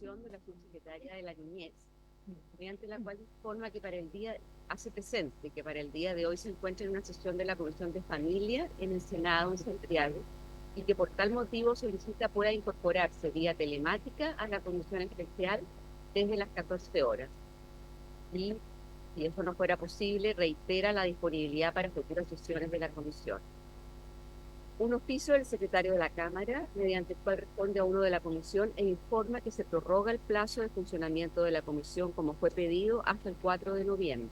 comunicación de la subsecretaria de la Niñez, mediante la cual informa que hace presente que para el día de hoy se encuentra en una sesión de la Comisión de Familia en el Senado en Santiago y que por tal motivo solicita pueda incorporarse vía telemática a la comisión especial desde las 14 horas. Y si eso no fuera posible, reitera la disponibilidad para futuras sesiones de la comisión. Un oficio del secretario de la Cámara, mediante el cual responde a uno de la comisión e informa que se prorroga el plazo de funcionamiento de la comisión como fue pedido hasta el 4 de noviembre.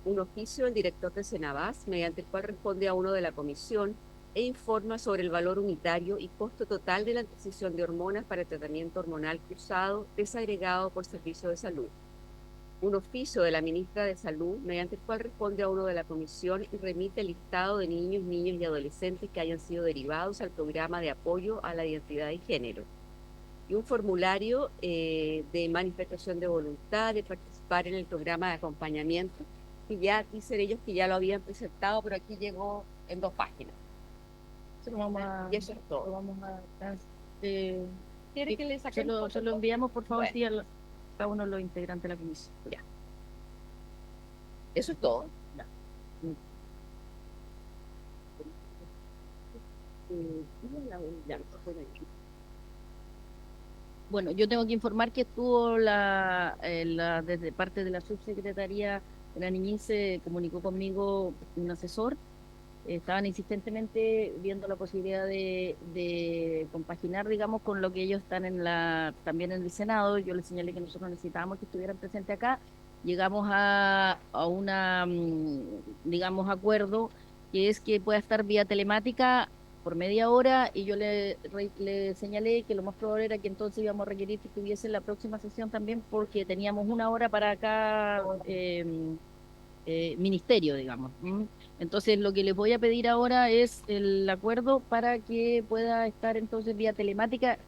Un oficio del director de Senabas, mediante el cual responde a uno de la comisión e informa sobre el valor unitario y costo total de la adquisición de hormonas para el tratamiento hormonal cruzado desagregado por servicio de salud. Un oficio de la ministra de Salud, mediante el cual responde a uno de la comisión y remite el listado de niños y adolescentes que hayan sido derivados al programa de apoyo a la identidad de género. Y un formulario de manifestación de voluntad de participar en el programa de acompañamiento, que ya dicen ellos que ya lo habían presentado, pero aquí llegó en 2 páginas. Y eso es todo. Lo vamos a ¿Quiere que le saque se lo enviamos, por favor, bueno, sí, a cada uno de los integrantes de la comisión. Ya. Eso es todo. Ya. Bueno, yo tengo que informar que estuvo desde parte de la subsecretaría de la niñez, se comunicó conmigo un asesor. Estaban insistentemente viendo la posibilidad de compaginar, digamos, con lo que ellos están también en el Senado. Yo les señalé que nosotros necesitábamos que estuvieran presentes acá. Llegamos a una, digamos, acuerdo, que es que pueda estar vía telemática por media hora, y yo le señalé que lo más probable era que entonces íbamos a requerir que estuviese en la próxima sesión también, porque teníamos una hora para cada ministerio, digamos. Entonces, lo que les voy a pedir ahora es el acuerdo para que pueda estar entonces vía telemática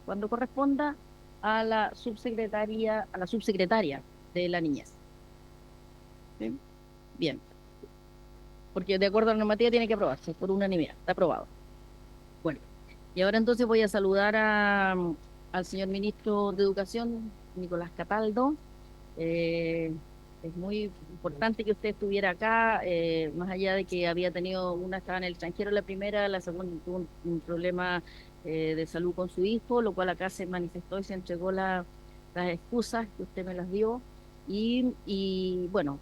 cuando corresponda a a la subsecretaria de la niñez. ¿Sí? Bien. Porque de acuerdo a la normativa tiene que aprobarse por unanimidad. Está aprobado. Bueno, y ahora entonces voy a saludar al señor ministro de Educación, Nicolás Cataldo. Es muy importante que usted estuviera acá, más allá de que estaba en el extranjero la primera, la segunda tuvo un problema de salud con su hijo, lo cual acá se manifestó y se entregó las excusas que usted me las dio. Bueno,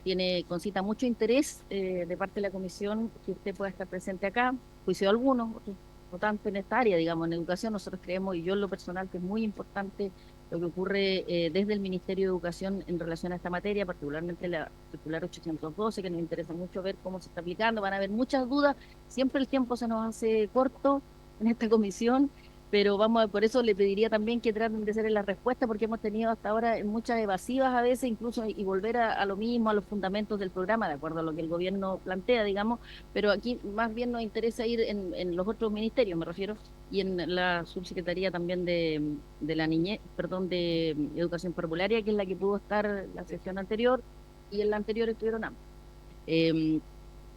concita mucho interés de parte de la comisión que usted pueda estar presente acá, juicio de algunos, otros no tanto en esta área, digamos, en educación. Nosotros creemos, y yo en lo personal, que es muy importante lo que ocurre desde el Ministerio de Educación en relación a esta materia, particularmente la circular 812, que nos interesa mucho ver cómo se está aplicando. Van a haber muchas dudas, siempre el tiempo se nos hace corto en esta comisión, pero por eso le pediría también que traten de hacer la respuesta, porque hemos tenido hasta ahora muchas evasivas a veces, incluso, y volver a lo mismo, a los fundamentos del programa, de acuerdo a lo que el gobierno plantea, digamos, pero aquí más bien nos interesa ir en los otros ministerios, me refiero, y en la subsecretaría también de la niñez, perdón, de educación parvularia, que es la que pudo estar la sesión anterior, y en la anterior estuvieron ambos.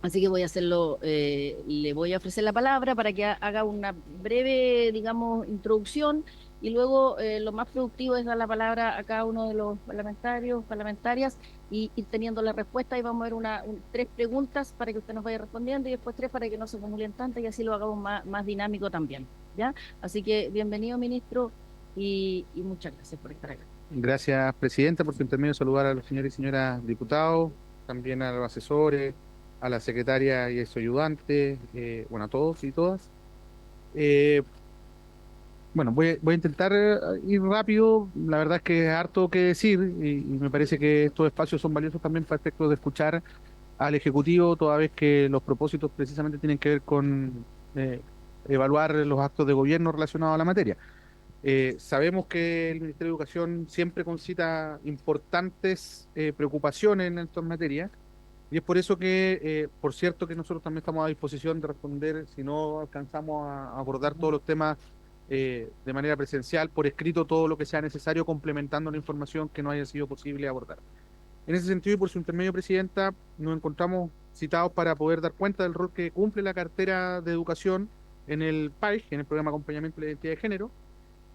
Así que voy a hacerlo, le voy a ofrecer la palabra para que haga una breve, digamos, introducción, y luego lo más productivo es dar la palabra a cada uno de los parlamentarias, y ir teniendo la respuesta, y vamos a ver 3 preguntas para que usted nos vaya respondiendo, y después 3 para que no se acumulen tantas, y así lo hagamos más dinámico también, ¿ya? Así que bienvenido, ministro, y muchas gracias por estar acá. Gracias, presidenta, por su intermedio saludar a los señores y señoras diputados, también a los asesores, a la secretaria y a su ayudante, bueno, a todos y todas. Eh, bueno, voy a intentar ir rápido. La verdad es que es harto que decir, y me parece que estos espacios son valiosos también para efectos de escuchar al Ejecutivo, toda vez que los propósitos precisamente tienen que ver con evaluar los actos de gobierno relacionados a la materia. Sabemos que el Ministerio de Educación siempre concita importantes preocupaciones en estas materias, y es por eso que, por cierto, que nosotros también estamos a disposición de responder si no alcanzamos a abordar todos los temas de manera presencial, por escrito, todo lo que sea necesario, complementando la información que no haya sido posible abordar. En ese sentido, y por su intermedio, presidenta, nos encontramos citados para poder dar cuenta del rol que cumple la cartera de educación en el PAIG, en el programa de acompañamiento de la identidad de género,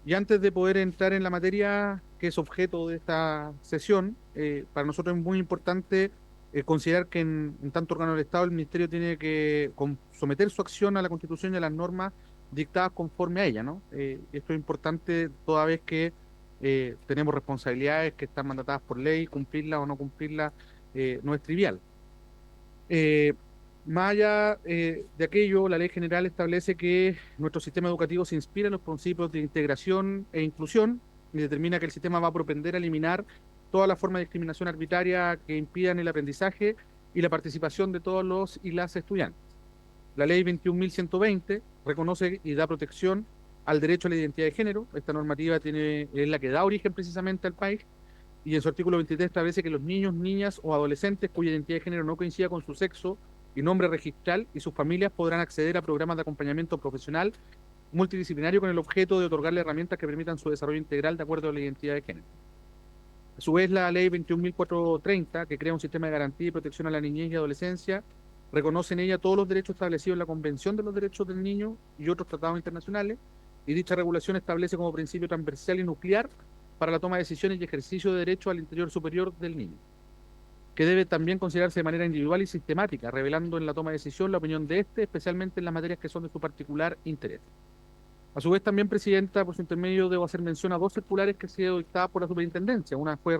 Y antes de poder entrar en la materia que es objeto de esta sesión, para nosotros es muy importante considerar que en tanto órgano del Estado el Ministerio tiene que someter su acción a la Constitución y a las normas dictadas conforme a ella, ¿no? Esto es importante toda vez que tenemos responsabilidades que están mandatadas por ley, cumplirlas o no cumplirlas no es trivial. Eh, Más allá de aquello, la ley general establece que nuestro sistema educativo se inspira en los principios de integración e inclusión y determina que el sistema va a propender a eliminar toda la forma de discriminación arbitraria que impidan el aprendizaje y la participación de todos los y las estudiantes. La ley 21.120 reconoce y da protección al derecho a la identidad de género. Esta normativa es la que da origen precisamente al país y en su artículo 23 establece que los niños, niñas o adolescentes cuya identidad de género no coincida con su sexo y nombre registral y sus familias podrán acceder a programas de acompañamiento profesional multidisciplinario con el objeto de otorgarle herramientas que permitan su desarrollo integral de acuerdo a la identidad de género. A su vez, la ley 21.430, que crea un sistema de garantía y protección a la niñez y adolescencia, reconoce en ella todos los derechos establecidos en la Convención de los Derechos del Niño y otros tratados internacionales, y dicha regulación establece como principio transversal y nuclear para la toma de decisiones y ejercicio de derecho al interior superior del niño, que debe también considerarse de manera individual y sistemática, revelando en la toma de decisión la opinión de éste, especialmente en las materias que son de su particular interés. A su vez, también, Presidenta, por su intermedio, debo hacer mención a dos circulares que han sido dictadas por la Superintendencia. Una fue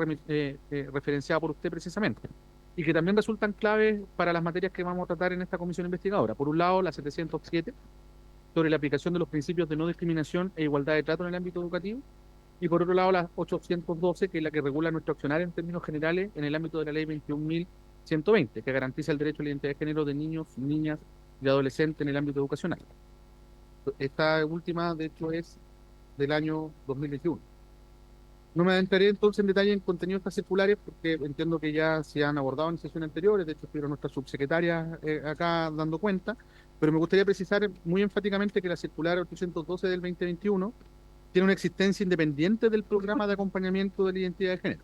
referenciada por usted precisamente, y que también resultan claves para las materias que vamos a tratar en esta comisión investigadora. Por un lado, la 707, sobre la aplicación de los principios de no discriminación e igualdad de trato en el ámbito educativo, y por otro lado, la 812, que es la que regula nuestro accionar en términos generales en el ámbito de la ley 21.120, que garantiza el derecho a la identidad de género de niños, niñas y adolescentes en el ámbito educacional. Esta última, de hecho, es del año 2021. No me adentraré entonces en detalle en contenido de estas circulares porque entiendo que ya se han abordado en sesiones anteriores, de hecho estuvieron nuestras subsecretarias acá dando cuenta, pero me gustaría precisar muy enfáticamente que la circular 812 del 2021 tiene una existencia independiente del programa de acompañamiento de la identidad de género,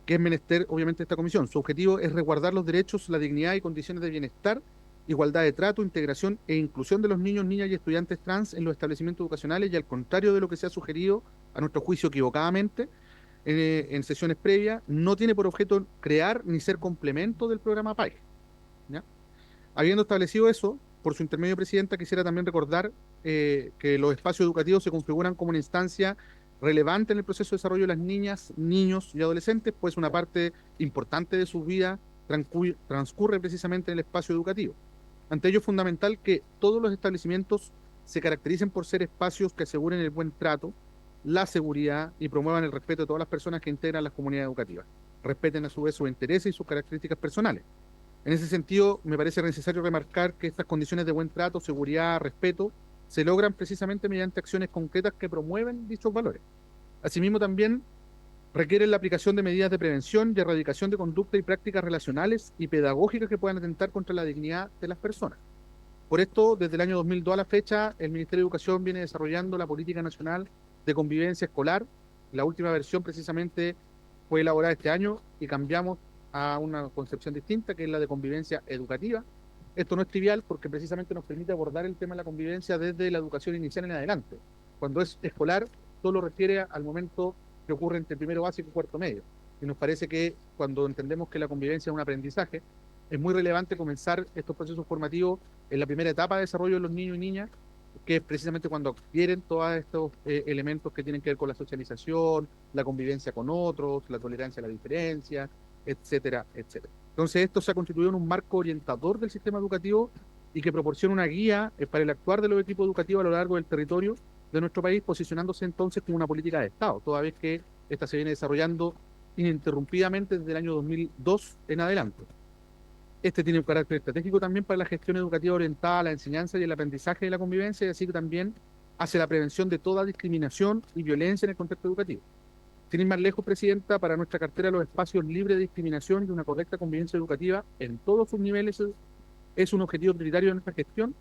que es menester, obviamente, esta comisión. Su objetivo es resguardar los derechos, la dignidad y condiciones de bienestar, igualdad de trato, integración e inclusión de los niños, niñas y estudiantes trans en los establecimientos educacionales y al contrario de lo que se ha sugerido, a nuestro juicio equivocadamente, en sesiones previas, no tiene por objeto crear ni ser complemento del programa PAE. ¿Ya? Habiendo establecido eso, por su intermedio, Presidenta, quisiera también recordar que los espacios educativos se configuran como una instancia relevante en el proceso de desarrollo de las niñas, niños y adolescentes, pues una parte importante de su vida transcurre precisamente en el espacio educativo. Ante ello es fundamental que todos los establecimientos se caractericen por ser espacios que aseguren el buen trato, la seguridad y promuevan el respeto de todas las personas que integran las comunidades educativas. Respeten a su vez sus intereses y sus características personales. En ese sentido, me parece necesario remarcar que estas condiciones de buen trato, seguridad, respeto, se logran precisamente mediante acciones concretas que promueven dichos valores. Asimismo, también requieren la aplicación de medidas de prevención y erradicación de conductas y prácticas relacionales y pedagógicas que puedan atentar contra la dignidad de las personas. Por esto, desde el año 2002 a la fecha, el Ministerio de Educación viene desarrollando la Política Nacional de Convivencia Escolar. La última versión precisamente fue elaborada este año y cambiamos a una concepción distinta, que es la de convivencia educativa. Esto no es trivial porque precisamente nos permite abordar el tema de la convivencia desde la educación inicial en adelante. Cuando es escolar, solo refiere al momento que ocurre entre primero básico y cuarto medio. Y nos parece que cuando entendemos que la convivencia es un aprendizaje, es muy relevante comenzar estos procesos formativos en la primera etapa de desarrollo de los niños y niñas, que es precisamente cuando adquieren todos estos elementos que tienen que ver con la socialización, la convivencia con otros, la tolerancia a la diferencia, etcétera, etcétera. Entonces, esto se ha constituido en un marco orientador del sistema educativo y que proporciona una guía para el actuar de los equipos educativos a lo largo del territorio de nuestro país, posicionándose entonces como una política de Estado, toda vez que esta se viene desarrollando ininterrumpidamente desde el año 2002 en adelante. Este tiene un carácter estratégico también para la gestión educativa orientada a la enseñanza y el aprendizaje de la convivencia, y así que también hace la prevención de toda discriminación y violencia en el contexto educativo. Sin ir más lejos, Presidenta, para nuestra cartera los espacios libres de discriminación y una correcta convivencia educativa en todos sus niveles es un objetivo prioritario de nuestra gestión,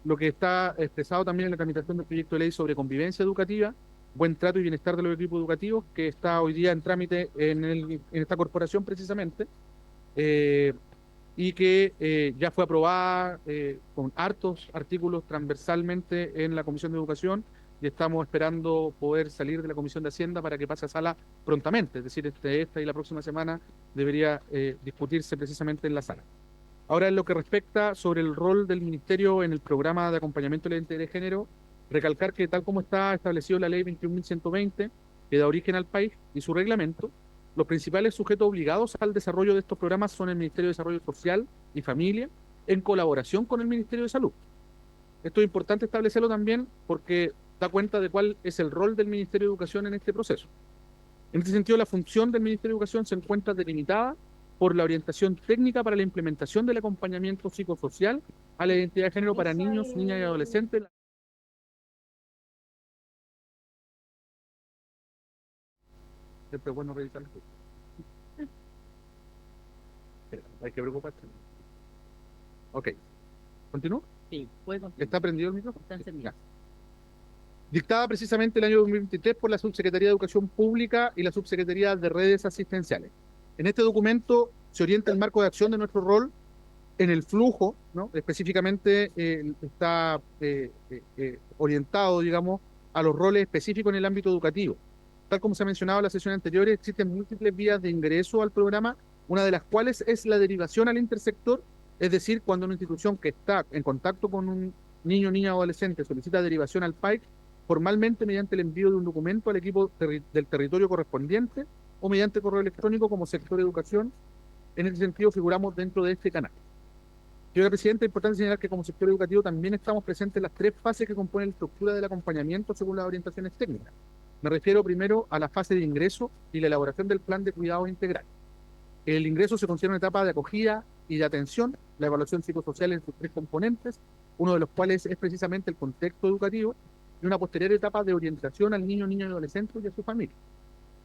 lo que está expresado también en la tramitación del proyecto de ley sobre convivencia educativa, buen trato y bienestar de los equipos educativos, que está hoy día en trámite en esta corporación precisamente, y que ya fue aprobada con hartos artículos transversalmente en la Comisión de Educación y estamos esperando poder salir de la Comisión de Hacienda para que pase a sala prontamente, es decir, esta y la próxima semana debería discutirse precisamente en la sala. Ahora, en lo que respecta sobre el rol del Ministerio en el programa de acompañamiento de la identidad de género, recalcar que tal como está establecido la Ley 21.120, que da origen al país, y su reglamento, los principales sujetos obligados al desarrollo de estos programas son el Ministerio de Desarrollo Social y Familia, en colaboración con el Ministerio de Salud. Esto es importante establecerlo también porque da cuenta de cuál es el rol del Ministerio de Educación en este proceso. En este sentido, la función del Ministerio de Educación se encuentra delimitada por la orientación técnica para la implementación del acompañamiento psicosocial a la identidad de género para niños, niñas y adolescentes. Siempre es bueno revisar. Hay que preocuparse. Ok. ¿Continúo? Sí, puede continuar. ¿Está prendido el micrófono? Está encendido. Ya. Dictada precisamente el año 2023 por la Subsecretaría de Educación Pública y la Subsecretaría de Redes Asistenciales. En este documento se orienta el marco de acción de nuestro rol en el flujo, ¿no? Específicamente está orientado, digamos, a los roles específicos en el ámbito educativo. Tal como se ha mencionado en las sesiones anteriores, existen múltiples vías de ingreso al programa, una de las cuales es la derivación al intersector, es decir, cuando una institución que está en contacto con un niño, niña o adolescente solicita derivación al PAIC, formalmente mediante el envío de un documento al equipo del territorio correspondiente o mediante correo electrónico como sector de educación. En ese sentido, figuramos dentro de este canal. Señora Presidenta, es importante señalar que como sector educativo también estamos presentes en las tres fases que componen la estructura del acompañamiento según las orientaciones técnicas. Me refiero primero a la fase de ingreso y la elaboración del plan de cuidado integral. El ingreso se considera una etapa de acogida y de atención, la evaluación psicosocial en sus tres componentes, uno de los cuales es precisamente el contexto educativo, y una posterior etapa de orientación al niño, niña y adolescente y a su familia.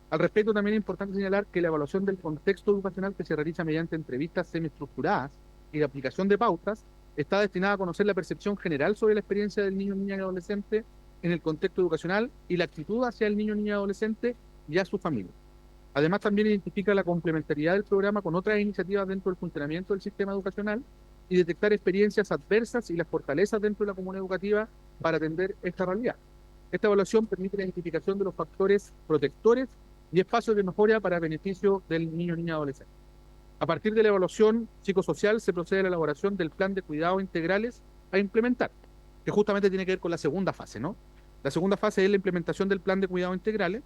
Al respecto, también es importante señalar que la evaluación del contexto educacional que se realiza mediante entrevistas semiestructuradas y la aplicación de pautas está destinada a conocer la percepción general sobre la experiencia del niño, niña y adolescente en el contexto educacional y la actitud hacia el niño, niña y adolescente y a su familia. Además, también identifica la complementariedad del programa con otras iniciativas dentro del funcionamiento del sistema educacional y detectar experiencias adversas y las fortalezas dentro de la comunidad educativa para atender esta realidad. Esta evaluación permite la identificación de los factores protectores y espacios de mejora para beneficio del niño, niña y adolescente. A partir de la evaluación psicosocial se procede a la elaboración del plan de cuidados integrales a implementar, que justamente tiene que ver con la segunda fase, ¿no? La segunda fase es la implementación del plan de cuidados integrales,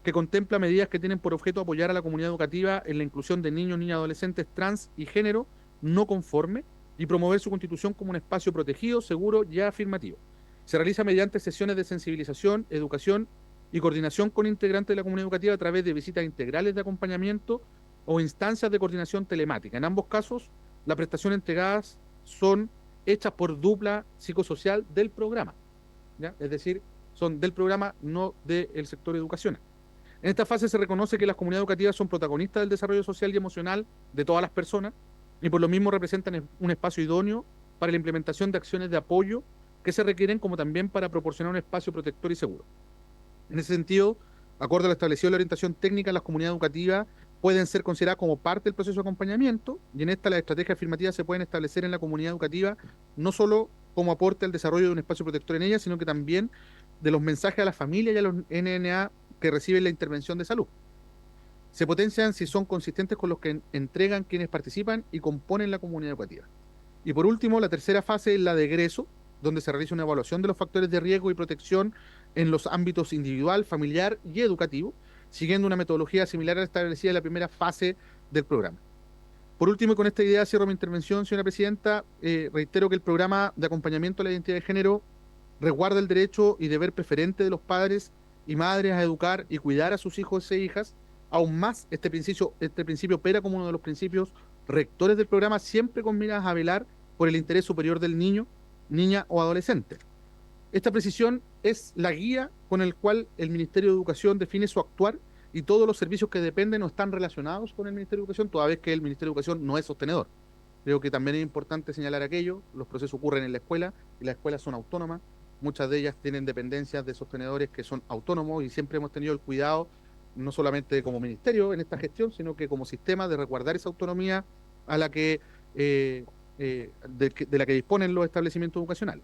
que contempla medidas que tienen por objeto apoyar a la comunidad educativa en la inclusión de niños, niñas y adolescentes trans y género no conforme y promover su constitución como un espacio protegido, seguro y afirmativo. Se realiza mediante sesiones de sensibilización, educación y coordinación con integrantes de la comunidad educativa a través de visitas integrales de acompañamiento o instancias de coordinación telemática. En ambos casos, las prestaciones entregadas son hechas por dupla psicosocial del programa, ¿ya? Es decir, son del programa, no del sector educacional. En esta fase se reconoce que las comunidades educativas son protagonistas del desarrollo social y emocional de todas las personas y por lo mismo representan un espacio idóneo para la implementación de acciones de apoyo que se requieren, como también para proporcionar un espacio protector y seguro. En ese sentido, acorde a lo establecido en la orientación técnica, las comunidades educativas pueden ser consideradas como parte del proceso de acompañamiento y en esta las estrategias afirmativas se pueden establecer en la comunidad educativa no solo como aporte al desarrollo de un espacio protector en ella, sino que también de los mensajes a las familias y a los NNA que reciben la intervención de salud. Se potencian si son consistentes con los que entregan quienes participan y componen la comunidad educativa. Y por último, la tercera fase es la de egreso, donde se realiza una evaluación de los factores de riesgo y protección en los ámbitos individual, familiar y educativo, siguiendo una metodología similar a la establecida en la primera fase del programa. Por último, y con esta idea cierro mi intervención, señora Presidenta, reitero que el programa de acompañamiento a la identidad de género resguarda el derecho y deber preferente de los padres y madres a educar y cuidar a sus hijos e hijas. Aún más, este principio opera como uno de los principios rectores del programa, siempre con miras a velar por el interés superior del niño, niña o adolescente. Esta precisión es la guía con el cual el Ministerio de Educación define su actuar y todos los servicios que dependen o están relacionados con el Ministerio de Educación, toda vez que el Ministerio de Educación no es sostenedor. Creo que también es importante señalar aquello, los procesos ocurren en la escuela y las escuelas son autónomas, muchas de ellas tienen dependencias de sostenedores que son autónomos y siempre hemos tenido el cuidado, no solamente como ministerio en esta gestión, sino que como sistema de resguardar esa autonomía a la que, de la que disponen los establecimientos educacionales.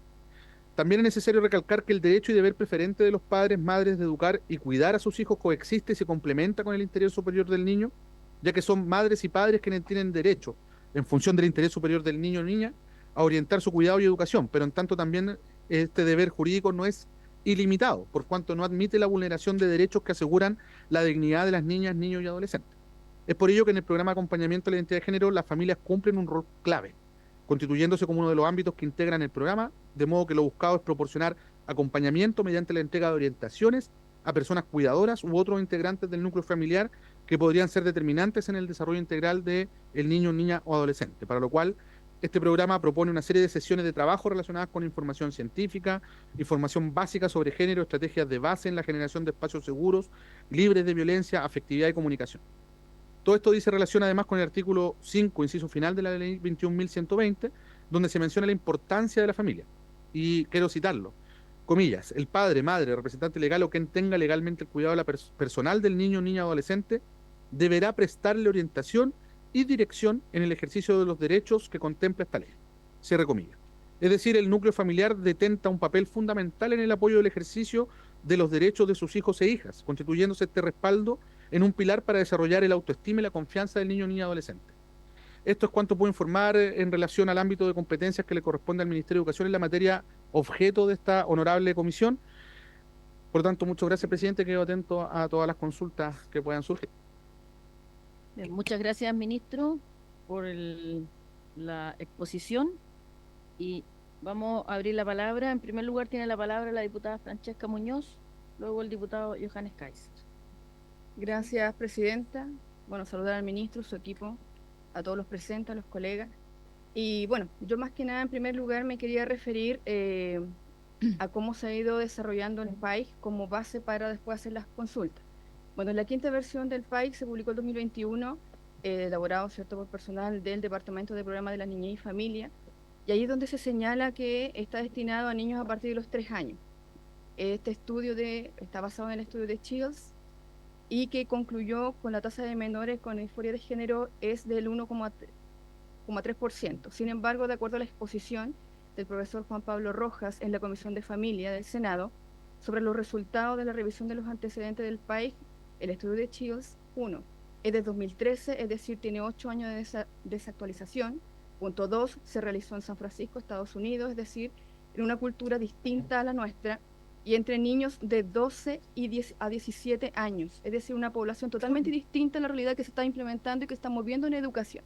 También es necesario recalcar que el derecho y deber preferente de los padres, madres de educar y cuidar a sus hijos coexiste y se complementa con el interés superior del niño, ya que son madres y padres quienes tienen derecho, en función del interés superior del niño o niña, a orientar su cuidado y educación, pero en tanto también este deber jurídico no es ilimitado, por cuanto no admite la vulneración de derechos que aseguran la dignidad de las niñas, niños y adolescentes. Es por ello que en el programa de acompañamiento a la identidad de género las familias cumplen un rol clave, constituyéndose como uno de los ámbitos que integran el programa, de modo que lo buscado es proporcionar acompañamiento mediante la entrega de orientaciones a personas cuidadoras u otros integrantes del núcleo familiar que podrían ser determinantes en el desarrollo integral de el niño, niña o adolescente, para lo cual este programa propone una serie de sesiones de trabajo relacionadas con información científica, información básica sobre género, estrategias de base en la generación de espacios seguros, libres de violencia, afectividad y comunicación. Todo esto dice relación además con el artículo 5, inciso final de la ley 21.120, donde se menciona la importancia de la familia. Y quiero citarlo. Comillas, el padre, madre, representante legal o quien tenga legalmente el cuidado de la personal del niño, niña o adolescente, deberá prestarle orientación y dirección en el ejercicio de los derechos que contempla esta ley. Cierre comillas. Es decir, el núcleo familiar detenta un papel fundamental en el apoyo del ejercicio de los derechos de sus hijos e hijas, constituyéndose este respaldo en un pilar para desarrollar el autoestima y la confianza del niño, niña, adolescente. Esto es cuanto puedo informar en relación al ámbito de competencias que le corresponde al Ministerio de Educación en la materia objeto de esta honorable comisión. Por lo tanto, muchas gracias, presidente. Quedo atento a todas las consultas que puedan surgir. Bien, muchas gracias, ministro, por la exposición. Y vamos a abrir la palabra. En primer lugar tiene la palabra la diputada Francesca Muñoz, luego el diputado Johannes Kaiser. Gracias, presidenta. Bueno, saludar al ministro, su equipo, a todos los presentes, a los colegas. Y bueno, yo más que nada, en primer lugar, me quería referir a cómo se ha ido desarrollando el país como base para después hacer las consultas. Bueno, la quinta versión del PAIC se publicó en 2021, elaborado, ¿cierto?, por personal del Departamento de Programa de la Niñez y Familia, y ahí es donde se señala que está destinado a niños a partir de los 3 años. Este estudio está basado en el estudio de Shields y que concluyó con la tasa de menores con disforia de género es del 1,3%. Sin embargo, de acuerdo a la exposición del profesor Juan Pablo Rojas en la Comisión de Familia del Senado sobre los resultados de la revisión de los antecedentes del país, el estudio de Shields, 1, es de 2013, es decir, tiene 8 años de desactualización. Punto 2, se realizó en San Francisco, Estados Unidos, es decir, en una cultura distinta a la nuestra, y entre niños de 12 a 17 años, es decir, una población totalmente distinta a la realidad que se está implementando y que estamos viendo en educación.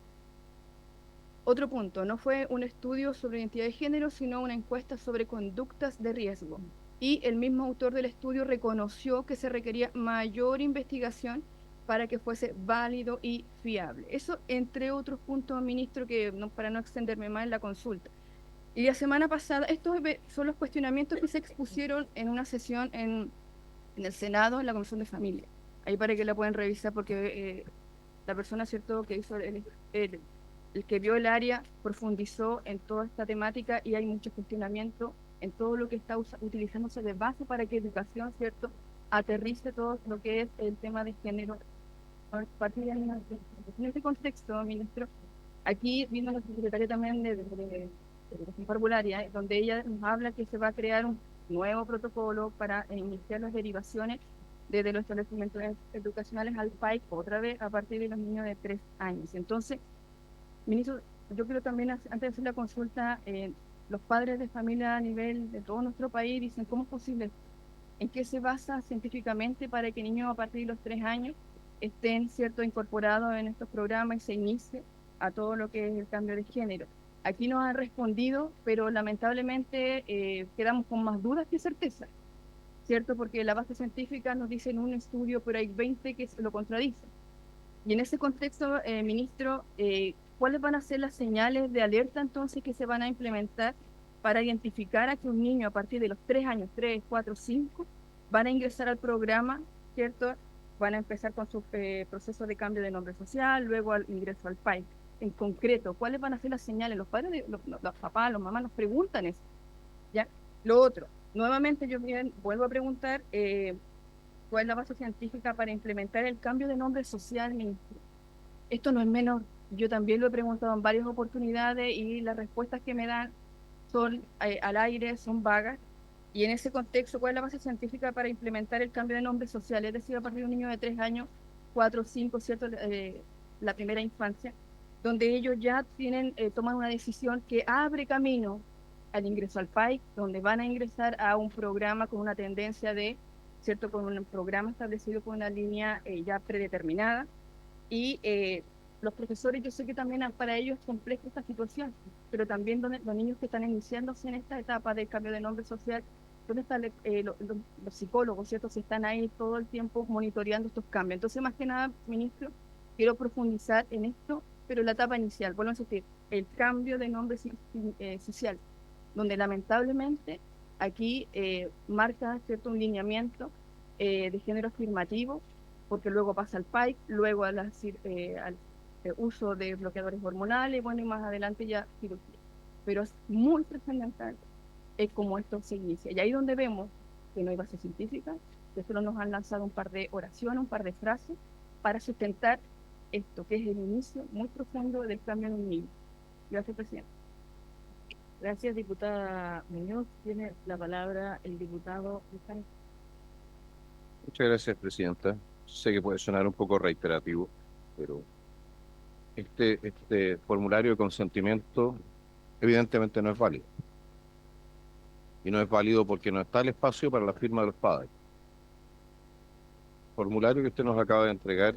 Otro punto, no fue un estudio sobre identidad de género, sino una encuesta sobre conductas de riesgo. Y el mismo autor del estudio reconoció que se requería mayor investigación para que fuese válido y fiable. Eso, entre otros puntos, ministro, que para no extenderme más en la consulta. Y la semana pasada, estos son los cuestionamientos que se expusieron en una sesión en el Senado, en la Comisión de Familia. Ahí para que la puedan revisar, porque la persona, ¿cierto?, que hizo el que vio el área profundizó en toda esta temática y hay muchos cuestionamientos en todo lo que está utilizándose de base para que educación, ¿cierto?, aterrice todo lo que es el tema de género. En este contexto, ministro, aquí vino la secretaria también de Educación Parvularia, donde ella nos habla que se va a crear un nuevo protocolo para iniciar las derivaciones desde los establecimientos educacionales al PAIC, otra vez a partir de los niños de 3 años. Entonces, ministro, yo quiero también, antes de hacer la consulta, los padres de familia a nivel de todo nuestro país dicen, ¿cómo es posible? ¿En qué se basa científicamente para que niños a partir de los 3 años estén, ¿cierto?, incorporados en estos programas y se inicie a todo lo que es el cambio de género? Aquí nos han respondido, pero lamentablemente quedamos con más dudas que certezas, ¿cierto? Porque la base científica nos dice en un estudio, pero hay 20 que se lo contradicen. Y en ese contexto, ministro, ¿cuáles van a ser las señales de alerta entonces que se van a implementar para identificar a que un niño a partir de los 3 años, 3, 4, 5, van a ingresar al programa, ¿cierto? Van a empezar con su proceso de cambio de nombre social, luego al ingreso al PAIC. En concreto, ¿cuáles van a ser las señales? Los padres, los papás, los mamás nos preguntan eso, ¿ya? Lo otro, nuevamente yo vuelvo a preguntar, ¿cuál es la base científica para implementar el cambio de nombre social, ministro? Esto no es menor. Yo también lo he preguntado en varias oportunidades y las respuestas que me dan son al aire, son vagas. Y en ese contexto, ¿cuál es la base científica para implementar el cambio de nombre social? Es decir, a partir de un niño de 3 años, 4, 5, ¿cierto? La primera infancia, donde ellos ya tienen, toman una decisión que abre camino al ingreso al PAIC, donde van a ingresar a un programa con una tendencia de, ¿cierto? Con un programa establecido con una línea ya predeterminada. Y los profesores, yo sé que también para ellos es compleja esta situación, pero también donde, los niños que están iniciándose en esta etapa del cambio de nombre social, ¿dónde están los psicólogos, ¿cierto? Si están ahí todo el tiempo monitoreando estos cambios. Entonces, más que nada, ministro, quiero profundizar en esto, pero en la etapa inicial, vuelvo a insistir, el cambio de nombre social, donde lamentablemente aquí marca, ¿cierto? Un lineamiento de género afirmativo, porque luego pasa al PAIC, luego al uso de bloqueadores hormonales, bueno, y más adelante ya cirugía. Pero es muy trascendental cómo esto se inicia. Y ahí donde vemos que no hay base científica, que solo nos han lanzado un par de oraciones, un par de frases, para sustentar esto, que es el inicio muy profundo del cambio en un niño. Gracias, presidente. Gracias, diputada Muñoz. Tiene la palabra el diputado Luján. Muchas gracias, presidenta. Sé que puede sonar un poco reiterativo, pero este formulario de consentimiento evidentemente no es válido. Y no es válido porque no está el espacio para la firma de los padres. Formulario que usted nos acaba de entregar.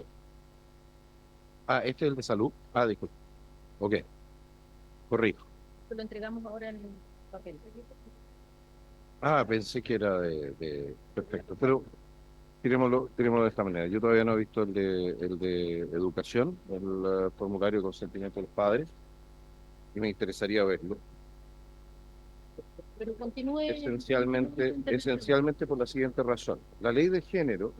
Ah, este es el de salud. Ah, disculpe. Ok, corrijo. Lo entregamos ahora en papel. Ah, pensé que era Perfecto, pero tirémoslo de esta manera. Yo todavía no he visto el de educación, el formulario de consentimiento de los padres, y me interesaría verlo. Pero continúe. Esencialmente por la siguiente razón. La ley de género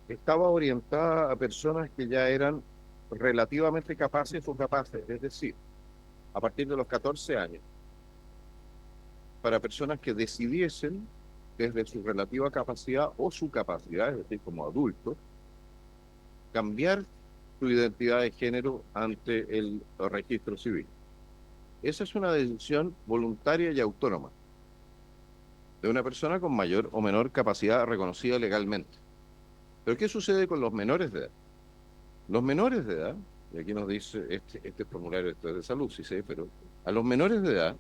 estaba orientada a personas que ya eran relativamente capaces o capaces, es decir, a partir de los 14 años, para personas que decidiesen desde su relativa capacidad o su capacidad, es decir, como adultos, cambiar su identidad de género ante el registro civil. Esa es una decisión voluntaria y autónoma de una persona con mayor o menor capacidad reconocida legalmente. Pero ¿qué sucede con los menores de edad? Los menores de edad, y aquí nos dice este formulario esto es de salud, sí sé, pero a los menores de edad,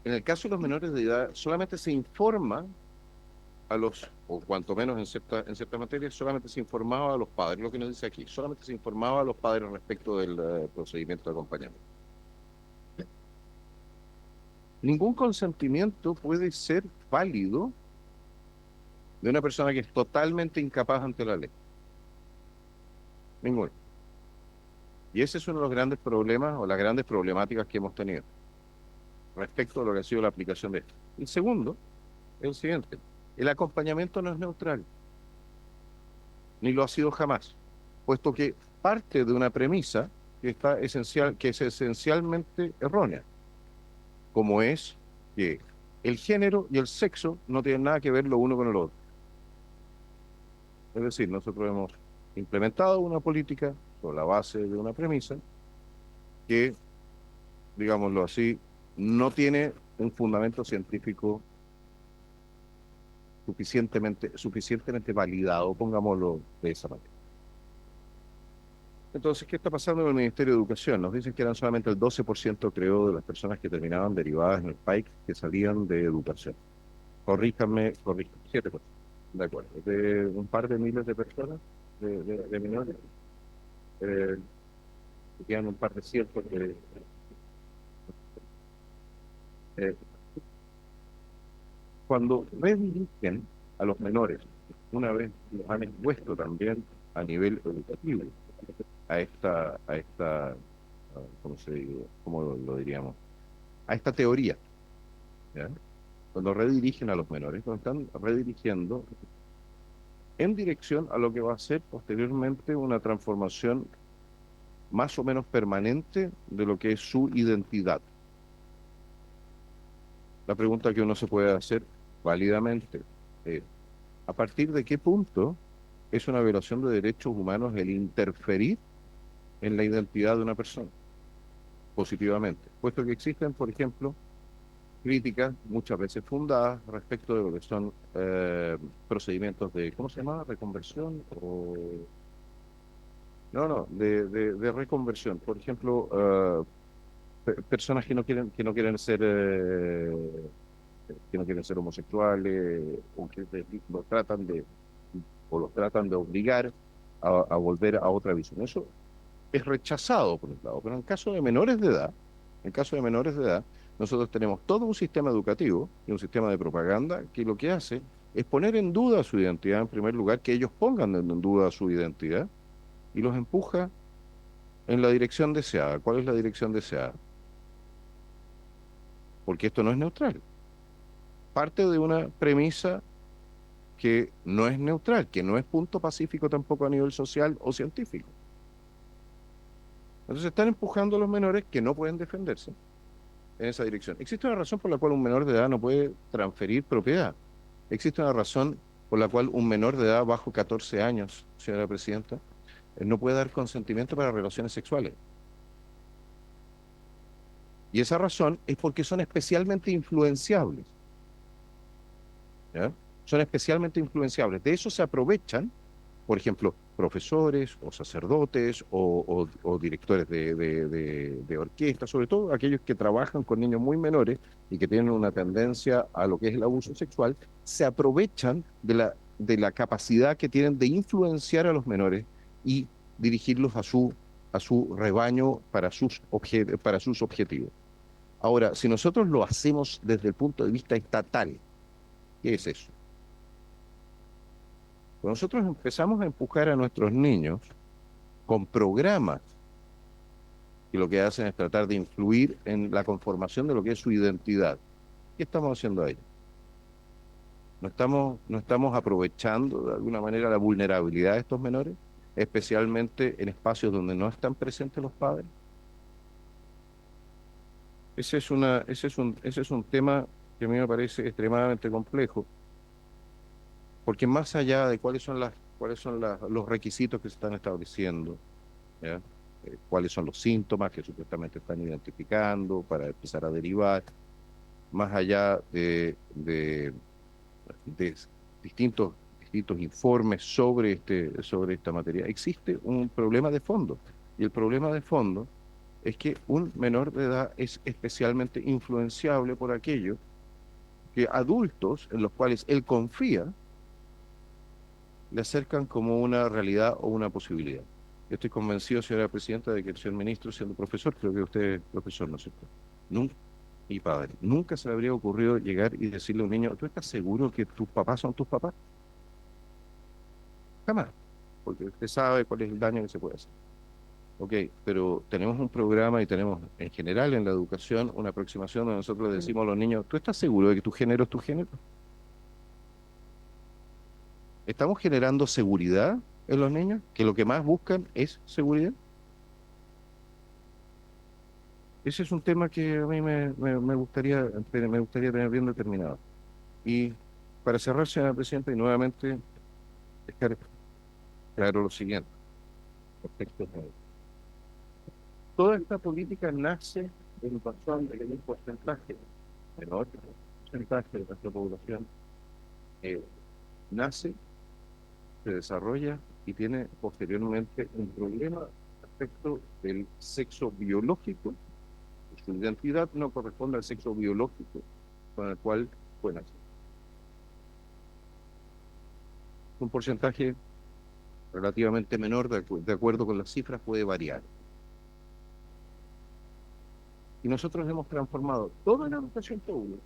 en el caso de los menores de edad, solamente se informa a los, o cuanto menos en cierta materia, solamente se informaba a los padres, lo que nos dice aquí, solamente se informaba a los padres respecto del procedimiento de acompañamiento. Ningún consentimiento puede ser válido de una persona que es totalmente incapaz ante la ley. Ninguno. Y ese es uno de los grandes problemas o las grandes problemáticas que hemos tenido respecto a lo que ha sido la aplicación de esto. El segundo es el siguiente. El acompañamiento no es neutral, ni lo ha sido jamás, puesto que parte de una premisa que es esencialmente errónea, como es que el género y el sexo no tienen nada que ver lo uno con el otro. Es decir, nosotros hemos implementado una política sobre la base de una premisa que, digámoslo así, no tiene un fundamento científico suficientemente validado, pongámoslo de esa manera. Entonces, ¿qué está pasando en el Ministerio de Educación? Nos dicen que eran solamente el 12%, creo, de las personas que terminaban derivadas en el PAIC que salían de educación. Corríjanme, 7%. De acuerdo. De un par de miles de personas, de menores, quedan un par de cientos de... Cuando redirigen a los menores, una vez los han expuesto también a nivel educativo, ¿cómo lo diríamos? A esta teoría, ¿ya? Cuando redirigen a los menores, nos están redirigiendo en dirección a lo que va a ser posteriormente una transformación más o menos permanente de lo que es su identidad. La pregunta que uno se puede hacer válidamente es, ¿a partir de qué punto es una violación de derechos humanos el interferir en la identidad de una persona? positivamente, puesto que existen, por ejemplo, críticas muchas veces fundadas respecto de lo que son procedimientos de, ¿cómo se llama? Reconversión o... No, de reconversión. Por ejemplo, personas que no quieren ser homosexuales o que los tratan de obligar a volver a otra visión. Eso es rechazado por un lado, pero en caso de menores de edad, nosotros tenemos todo un sistema educativo y un sistema de propaganda que lo que hace es poner en duda su identidad en primer lugar, que ellos pongan en duda su identidad y los empuja en la dirección deseada. ¿Cuál es la dirección deseada? Porque esto no es neutral. Parte de una premisa que no es neutral, que no es punto pacífico tampoco a nivel social o científico. Entonces están empujando a los menores que no pueden defenderse en esa dirección. Existe una razón por la cual un menor de edad no puede transferir propiedad. Existe una razón por la cual un menor de edad bajo 14 años, señora presidenta, no puede dar consentimiento para relaciones sexuales. Y esa razón es porque son especialmente influenciables. ¿Ya? Son especialmente influenciables. De eso se aprovechan, por ejemplo, profesores o sacerdotes o directores de orquesta, sobre todo aquellos que trabajan con niños muy menores y que tienen una tendencia a lo que es el abuso sexual, se aprovechan de la capacidad que tienen de influenciar a los menores y dirigirlos a su rebaño para sus objetivos. Ahora, si nosotros lo hacemos desde el punto de vista estatal, ¿qué es eso? Cuando nosotros empezamos a empujar a nuestros niños con programas que lo que hacen es tratar de influir en la conformación de lo que es su identidad, ¿qué estamos haciendo ahí? ¿No estamos aprovechando de alguna manera la vulnerabilidad de estos menores, especialmente en espacios donde no están presentes los padres? Ese es un tema que a mí me parece extremadamente complejo, porque más allá de cuáles son los requisitos que se están estableciendo, ¿ya? Cuáles son los síntomas que supuestamente están identificando para empezar a derivar, más allá de distintos informes sobre esta materia, existe un problema de fondo. Y el problema de fondo es que un menor de edad es especialmente influenciable por aquello que adultos en los cuales él confía le acercan como una realidad o una posibilidad. Yo estoy convencido, señora presidenta, de que el señor ministro, siendo profesor, creo que usted es profesor, ¿no es cierto? Nunca, y padre, nunca se le habría ocurrido llegar y decirle a un niño, ¿tú estás seguro que tus papás son tus papás? Jamás, porque usted sabe cuál es el daño que se puede hacer. Ok, pero tenemos un programa y tenemos en general en la educación una aproximación donde nosotros le decimos a los niños, ¿tú estás seguro de que tu género es tu género? ¿Estamos generando seguridad en los niños? ¿Que lo que más buscan es seguridad? Ese es un tema que a mí me gustaría tener bien determinado. Y para cerrar, señora presidenta, y nuevamente dejar claro lo siguiente. Respecto a toda esta política nace en razón de que hay un porcentaje, menor porcentaje de nuestra población, nace, se desarrolla y tiene posteriormente un problema respecto del sexo biológico. Su identidad no corresponde al sexo biológico con el cual fue nacido. Un porcentaje relativamente menor, de acuerdo con las cifras, puede variar. Y nosotros hemos transformado toda la educación pública,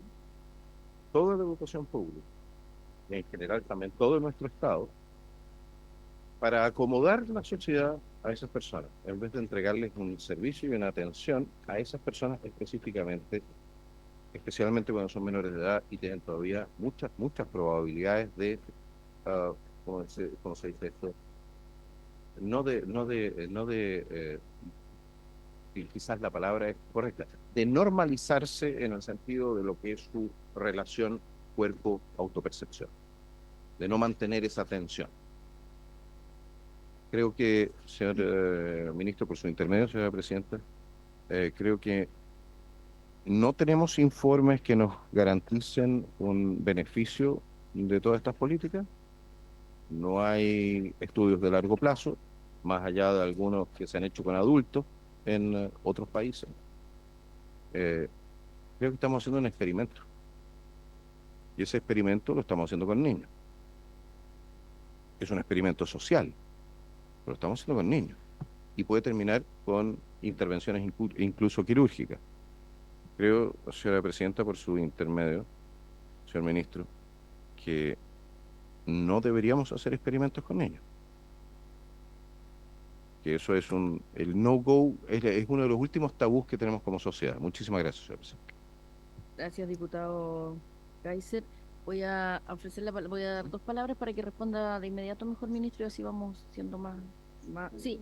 y en general también todo nuestro Estado, para acomodar la sociedad a esas personas, en vez de entregarles un servicio y una atención a esas personas específicamente, especialmente cuando son menores de edad y tienen todavía muchas probabilidades de, ¿cómo se dice esto? Y quizás la palabra es correcta, de normalizarse en el sentido de lo que es su relación cuerpo-autopercepción, de no mantener esa tensión. Creo que, señor ministro, por su intermedio, señora presidenta, Creo que no tenemos informes que nos garanticen un beneficio de todas estas políticas. No hay estudios de largo plazo, más allá de algunos que se han hecho con adultos en otros países. Eh, Creo que estamos haciendo un experimento. Y ese experimento lo estamos haciendo con niños. Es un experimento social, pero lo estamos haciendo con niños. Y puede terminar con intervenciones incluso quirúrgicas. Creo, señora presidenta, por su intermedio, señor ministro, que no deberíamos hacer experimentos con niños. Que eso es el no-go, es uno de los últimos tabús que tenemos como sociedad. Muchísimas gracias, señor presidente. Gracias, diputado Kaiser. Voy a voy a dar 2 palabras para que responda de inmediato mejor, ministro, y así vamos siendo más. Sí.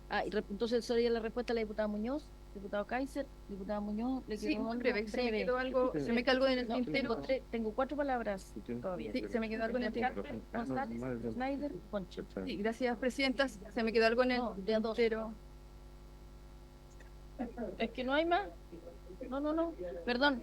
Entonces sería la respuesta a la diputada Muñoz, diputado Kaiser, diputada Muñoz. Le Sí, quedó muy algo breve. Se me breve. quedó algo, se me quedó algo en el No, tintero. tengo 4 palabras todavía. Sí, se me quedó algo en el tintero. González, Schneider, Concha. Sí, gracias, presidenta. Se me quedó algo en el No, de a 2. tintero. Es que no hay más. No. Perdón.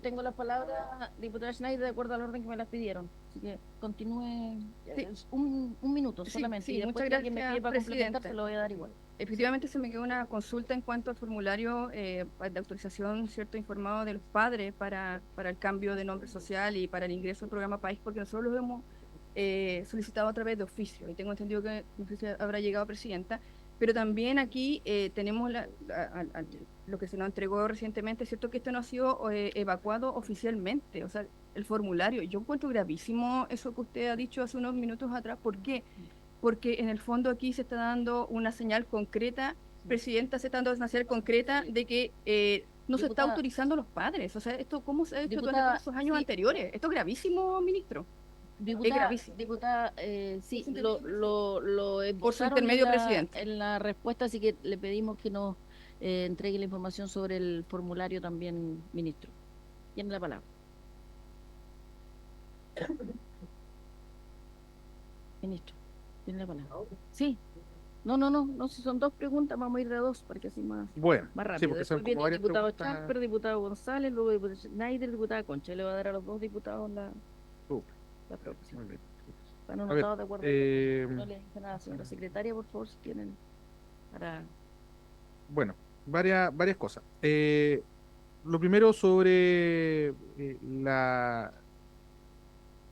Tengo la palabra, diputada Schneider, de acuerdo al orden que me las pidieron. Así que continúe. Sí. Es un minuto Sí, solamente. sí, Y después muchas si alguien me gracias, pide para complementar, presidenta. se lo voy a dar igual. Efectivamente, se me quedó una consulta en cuanto al formulario de autorización, cierto, informado de los padres para el cambio de nombre social y para el ingreso al programa País, porque nosotros lo hemos solicitado a través de oficio, y tengo entendido que no sé si habrá llegado presidenta, pero también aquí tenemos lo que se nos entregó recientemente, cierto, que esto no ha sido evacuado oficialmente, o sea, el formulario. Yo encuentro gravísimo eso que usted ha dicho hace unos minutos atrás. ¿Por qué? Porque en el fondo aquí se está dando una señal concreta, presidenta, se está dando una señal concreta de que no se está Diputada. autorizando a los padres. O sea, esto ¿cómo se ha hecho durante Diputada, todos esos años sí. anteriores? Esto es gravísimo, ministro. gravísimo. Diputada, sí, lo esbozaron intermedio, en presidente. en la respuesta, así que le pedimos que nos entregue la información sobre el formulario también, ministro. Tiene la palabra. Ministro, tiene la palabra. Sí. No, si son 2 preguntas, vamos a ir de 2, porque así más Bueno, rápido. sí, porque son Después como viene el varias diputado preguntas. Champer, diputado González, luego diputado Schneider, diputada Concha. Le voy a dar a los 2 diputados la próxima. Muy bien. Están A ver, anotados de acuerdo. No le dice nada, señora secretaria, por favor, si tienen para... Bueno, varias cosas. Lo primero sobre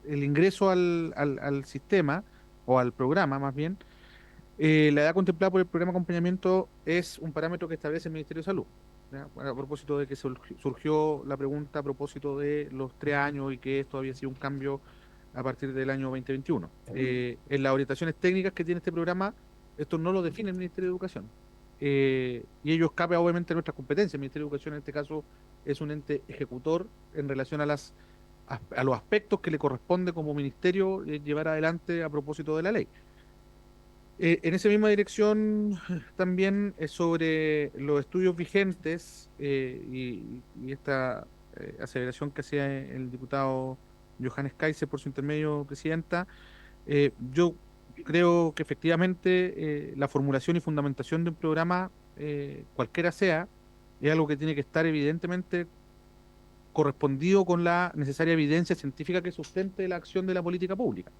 el ingreso al sistema, o al programa más bien. La edad contemplada por el programa de acompañamiento es un parámetro que establece el Ministerio de Salud. ¿Ya? Bueno, a propósito de que surgió la pregunta a propósito de los 3 años y que esto había sido un cambio a partir del año 2021. En las orientaciones técnicas que tiene este programa, esto no lo define el Ministerio de Educación. Y ello escapa obviamente a nuestras competencias. El Ministerio de Educación en este caso es un ente ejecutor en relación a los aspectos que le corresponde como ministerio llevar adelante a propósito de la ley. En esa misma dirección también sobre los estudios vigentes y esta aseveración que hacía el diputado Johannes Kaiser por su intermedio, presidenta, yo creo que efectivamente la formulación y fundamentación de un programa, cualquiera sea, es algo que tiene que estar evidentemente correspondido con la necesaria evidencia científica que sustente la acción de la política pública.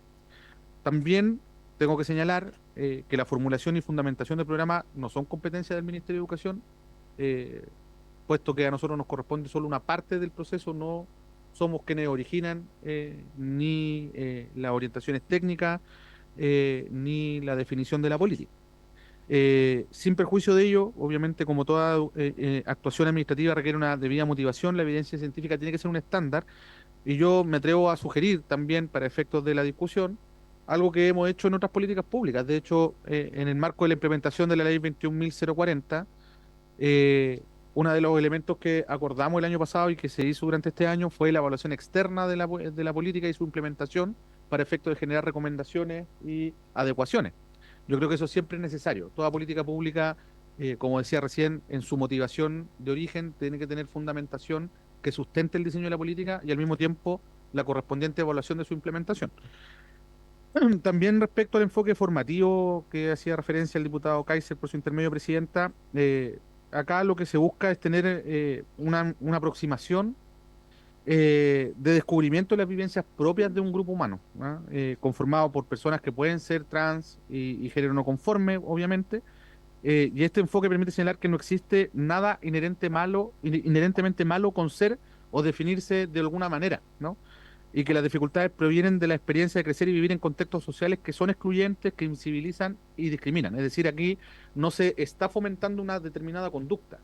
También tengo que señalar que la formulación y fundamentación del programa no son competencia del Ministerio de Educación, puesto que a nosotros nos corresponde solo una parte del proceso, no somos quienes originan ni las orientaciones técnicas ni la definición de la política. Sin perjuicio de ello, obviamente, como toda actuación administrativa requiere una debida motivación, la evidencia científica tiene que ser un estándar, y yo me atrevo a sugerir también, para efectos de la discusión, algo que hemos hecho en otras políticas públicas. De hecho, en el marco de la implementación de la ley 21.040, uno de los elementos que acordamos el año pasado y que se hizo durante este año fue la evaluación externa de la política y su implementación para efectos de generar recomendaciones y adecuaciones. Yo creo que eso siempre es necesario. Toda política pública, como decía recién, en su motivación de origen, tiene que tener fundamentación que sustente el diseño de la política y al mismo tiempo la correspondiente evaluación de su implementación. También respecto al enfoque formativo que hacía referencia el diputado Kaiser por su intermedio, presidenta, acá lo que se busca es tener una aproximación de descubrimiento de las vivencias propias de un grupo humano, ¿ah? Conformado por personas que pueden ser trans y género no conforme, obviamente, y este enfoque permite señalar que no existe nada inherentemente malo con ser o definirse de alguna manera, ¿no? Y que las dificultades provienen de la experiencia de crecer y vivir en contextos sociales que son excluyentes, que invisibilizan y discriminan. Es decir, aquí no se está fomentando una determinada conducta.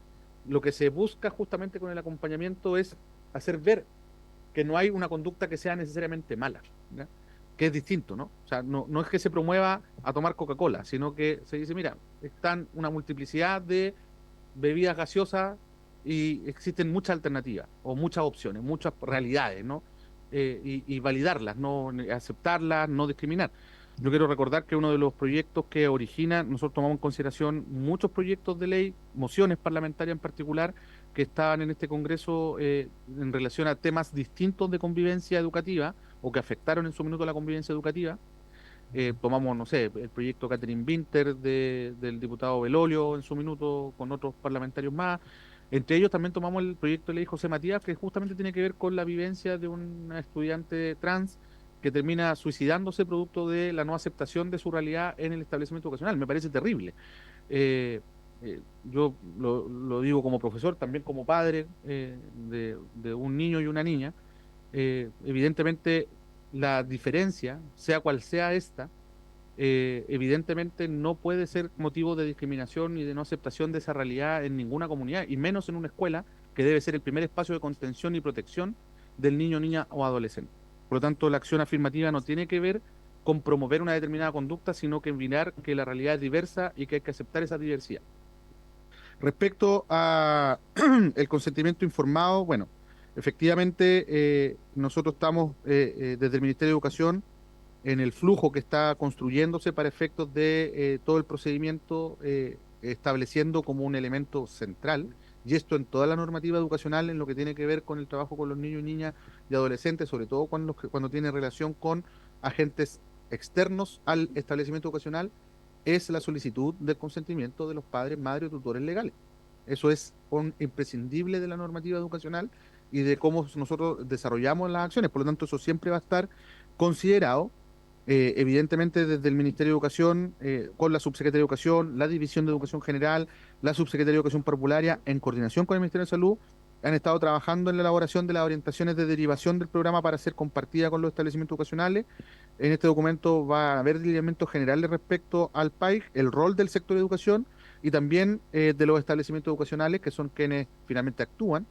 Lo que se busca justamente con el acompañamiento es hacer ver que no hay una conducta que sea necesariamente mala, ¿ya? Que es distinto, ¿no? O sea, no es que se promueva a tomar Coca-Cola, sino que se dice, mira, están una multiplicidad de bebidas gaseosas y existen muchas alternativas o muchas opciones, muchas realidades, ¿no? Y validarlas, no aceptarlas, no discriminar. Yo quiero recordar que uno de los proyectos que origina, nosotros tomamos en consideración muchos proyectos de ley, mociones parlamentarias en particular, que estaban en este Congreso en relación a temas distintos de convivencia educativa o que afectaron en su minuto la convivencia educativa. Tomamos, no sé, el proyecto Catherine Winter del diputado Belolio en su minuto, con otros parlamentarios más. Entre ellos también tomamos el proyecto de ley José Matías, que justamente tiene que ver con la vivencia de una estudiante trans que termina suicidándose producto de la no aceptación de su realidad en el establecimiento educacional. Me parece terrible. Eh, yo lo digo como profesor, también como padre de un niño y una niña. Evidentemente, la diferencia, sea cual sea esta, evidentemente no puede ser motivo de discriminación ni de no aceptación de esa realidad en ninguna comunidad, y menos en una escuela que debe ser el primer espacio de contención y protección del niño, niña o adolescente. Por lo tanto, la acción afirmativa no tiene que ver con promover una determinada conducta, sino que en mirar que la realidad es diversa y que hay que aceptar esa diversidad. Respecto a el consentimiento informado, bueno, efectivamente nosotros estamos desde el Ministerio de Educación en el flujo que está construyéndose para efectos de todo el procedimiento, estableciendo como un elemento central, y esto en toda la normativa educacional en lo que tiene que ver con el trabajo con los niños y niñas y adolescentes, sobre todo cuando tiene relación con agentes externos al establecimiento educacional, es la solicitud del consentimiento de los padres, madres o tutores legales. Eso es un imprescindible de la normativa educacional y de cómo nosotros desarrollamos las acciones. Por lo tanto, eso siempre va a estar considerado, evidentemente desde el Ministerio de Educación, con la Subsecretaría de Educación, la División de Educación General, la Subsecretaría de Educación Parvularia, en coordinación con el Ministerio de Salud, han estado trabajando en la elaboración de las orientaciones de derivación del programa para ser compartida con los establecimientos educacionales. En este documento va a haber lineamientos generales respecto al PAIG, el rol del sector de educación y también de los establecimientos educacionales, que son quienes finalmente actúan.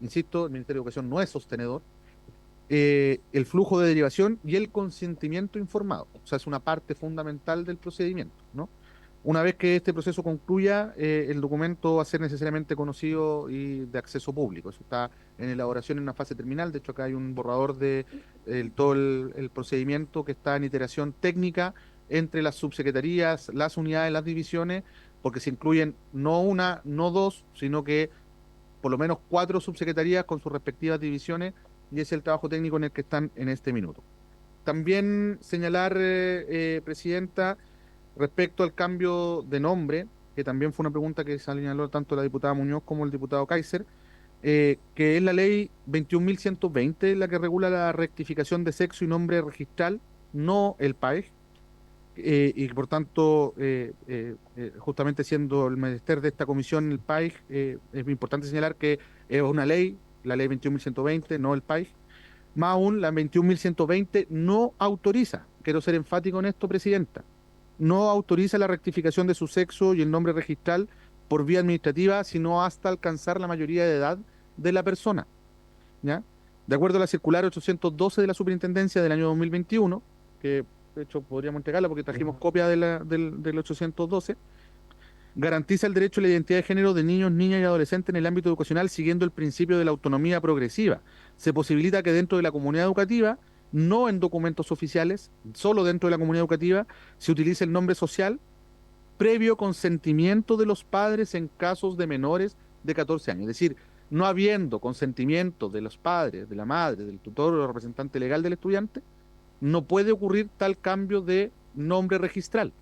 Insisto, el Ministerio de Educación no es sostenedor. El flujo de derivación y el consentimiento informado. O sea, es una parte fundamental del procedimiento, ¿no? Una vez que este proceso concluya, el documento va a ser necesariamente conocido y de acceso público. Eso está en elaboración en una fase terminal. De hecho, acá hay un borrador de todo el procedimiento que está en iteración técnica entre las subsecretarías, las unidades, las divisiones, porque se incluyen no una, no dos, sino que por lo menos 4 subsecretarías con sus respectivas divisiones, y es el trabajo técnico en el que están en este minuto. También señalar, Presidenta, respecto al cambio de nombre, que también fue una pregunta que señaló tanto la diputada Muñoz como el diputado Kaiser, que es la ley 21.120 la que regula la rectificación de sexo y nombre registral, no el PAEG, y por tanto, justamente siendo el menester de esta comisión el PAEG, es muy importante señalar que es una ley, la ley 21.120, no el PAEG. Más aún, la 21.120 no autoriza, quiero ser enfático en esto, Presidenta, no autoriza la rectificación de su sexo y el nombre registral por vía administrativa, sino hasta alcanzar la mayoría de edad de la persona, ¿ya? De acuerdo a la circular 812 de la Superintendencia del año 2021, que de hecho podríamos entregarla porque trajimos copia del 812, garantiza el derecho a la identidad de género de niños, niñas y adolescentes en el ámbito educacional siguiendo el principio de la autonomía progresiva. Se posibilita que dentro de la comunidad educativa, no en documentos oficiales, solo dentro de la comunidad educativa, se utilice el nombre social previo consentimiento de los padres en casos de menores de 14 años. Es decir, no habiendo consentimiento de los padres, de la madre, del tutor o del representante legal del estudiante, no puede ocurrir tal cambio de nombre registral.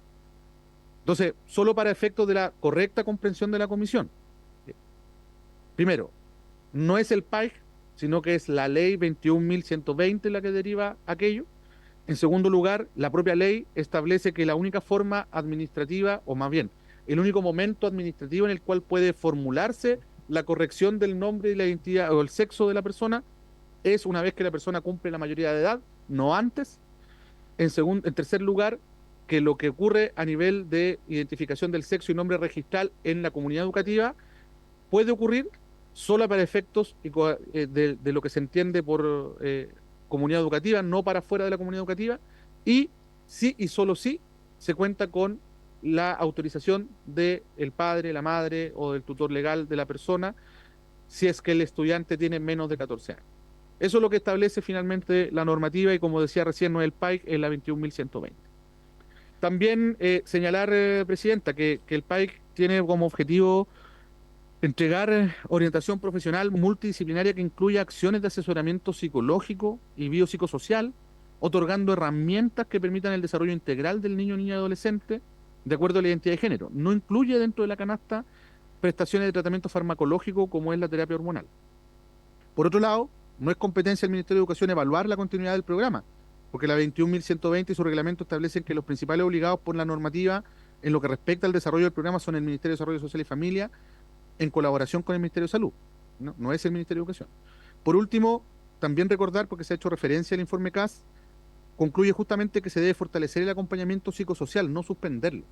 Entonces, solo para efectos de la correcta comprensión de la comisión. Primero, no es el PAIG, sino que es la ley 21.120 la que deriva aquello. En segundo lugar, la propia ley establece que la única forma administrativa, o más bien, el único momento administrativo en el cual puede formularse la corrección del nombre y la identidad o el sexo de la persona es una vez que la persona cumple la mayoría de edad, no antes. En tercer lugar, que lo que ocurre a nivel de identificación del sexo y nombre registral en la comunidad educativa puede ocurrir solo para efectos de lo que se entiende por comunidad educativa, no para fuera de la comunidad educativa, y sí y solo sí se cuenta con la autorización del padre, la madre o del tutor legal de la persona, si es que el estudiante tiene menos de 14 años. Eso es lo que establece finalmente la normativa y, como decía recién, no es el PAIC, es la 21.120. También señalar, Presidenta, que el PAIC tiene como objetivo entregar orientación profesional multidisciplinaria que incluya acciones de asesoramiento psicológico y biopsicosocial, otorgando herramientas que permitan el desarrollo integral del niño, niña y adolescente de acuerdo a la identidad de género. No incluye dentro de la canasta prestaciones de tratamiento farmacológico como es la terapia hormonal. Por otro lado, no es competencia del Ministerio de Educación evaluar la continuidad del programa, porque la 21.120 y su reglamento establecen que los principales obligados por la normativa en lo que respecta al desarrollo del programa son el Ministerio de Desarrollo Social y Familia, en colaboración con el Ministerio de Salud, no es el Ministerio de Educación. Por último, también recordar, porque se ha hecho referencia al informe CAS, concluye justamente que se debe fortalecer el acompañamiento psicosocial, no suspenderlo,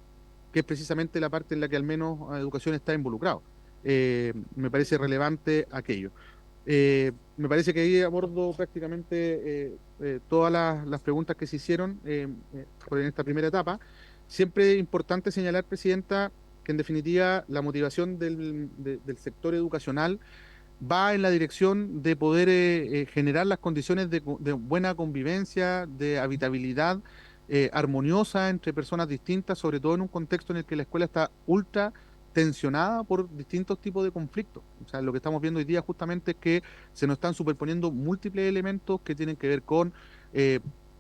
que es precisamente la parte en la que al menos educación está involucrado. Me parece relevante aquello. Me parece que ahí abordo prácticamente todas las preguntas que se hicieron en esta primera etapa. Siempre es importante señalar, Presidenta, que en definitiva la motivación del sector educacional va en la dirección de poder generar las condiciones de buena convivencia, de habitabilidad armoniosa entre personas distintas, sobre todo en un contexto en el que la escuela está ultra tensionada por distintos tipos de conflictos. O sea, lo que estamos viendo hoy día justamente es que se nos están superponiendo múltiples elementos que tienen que ver con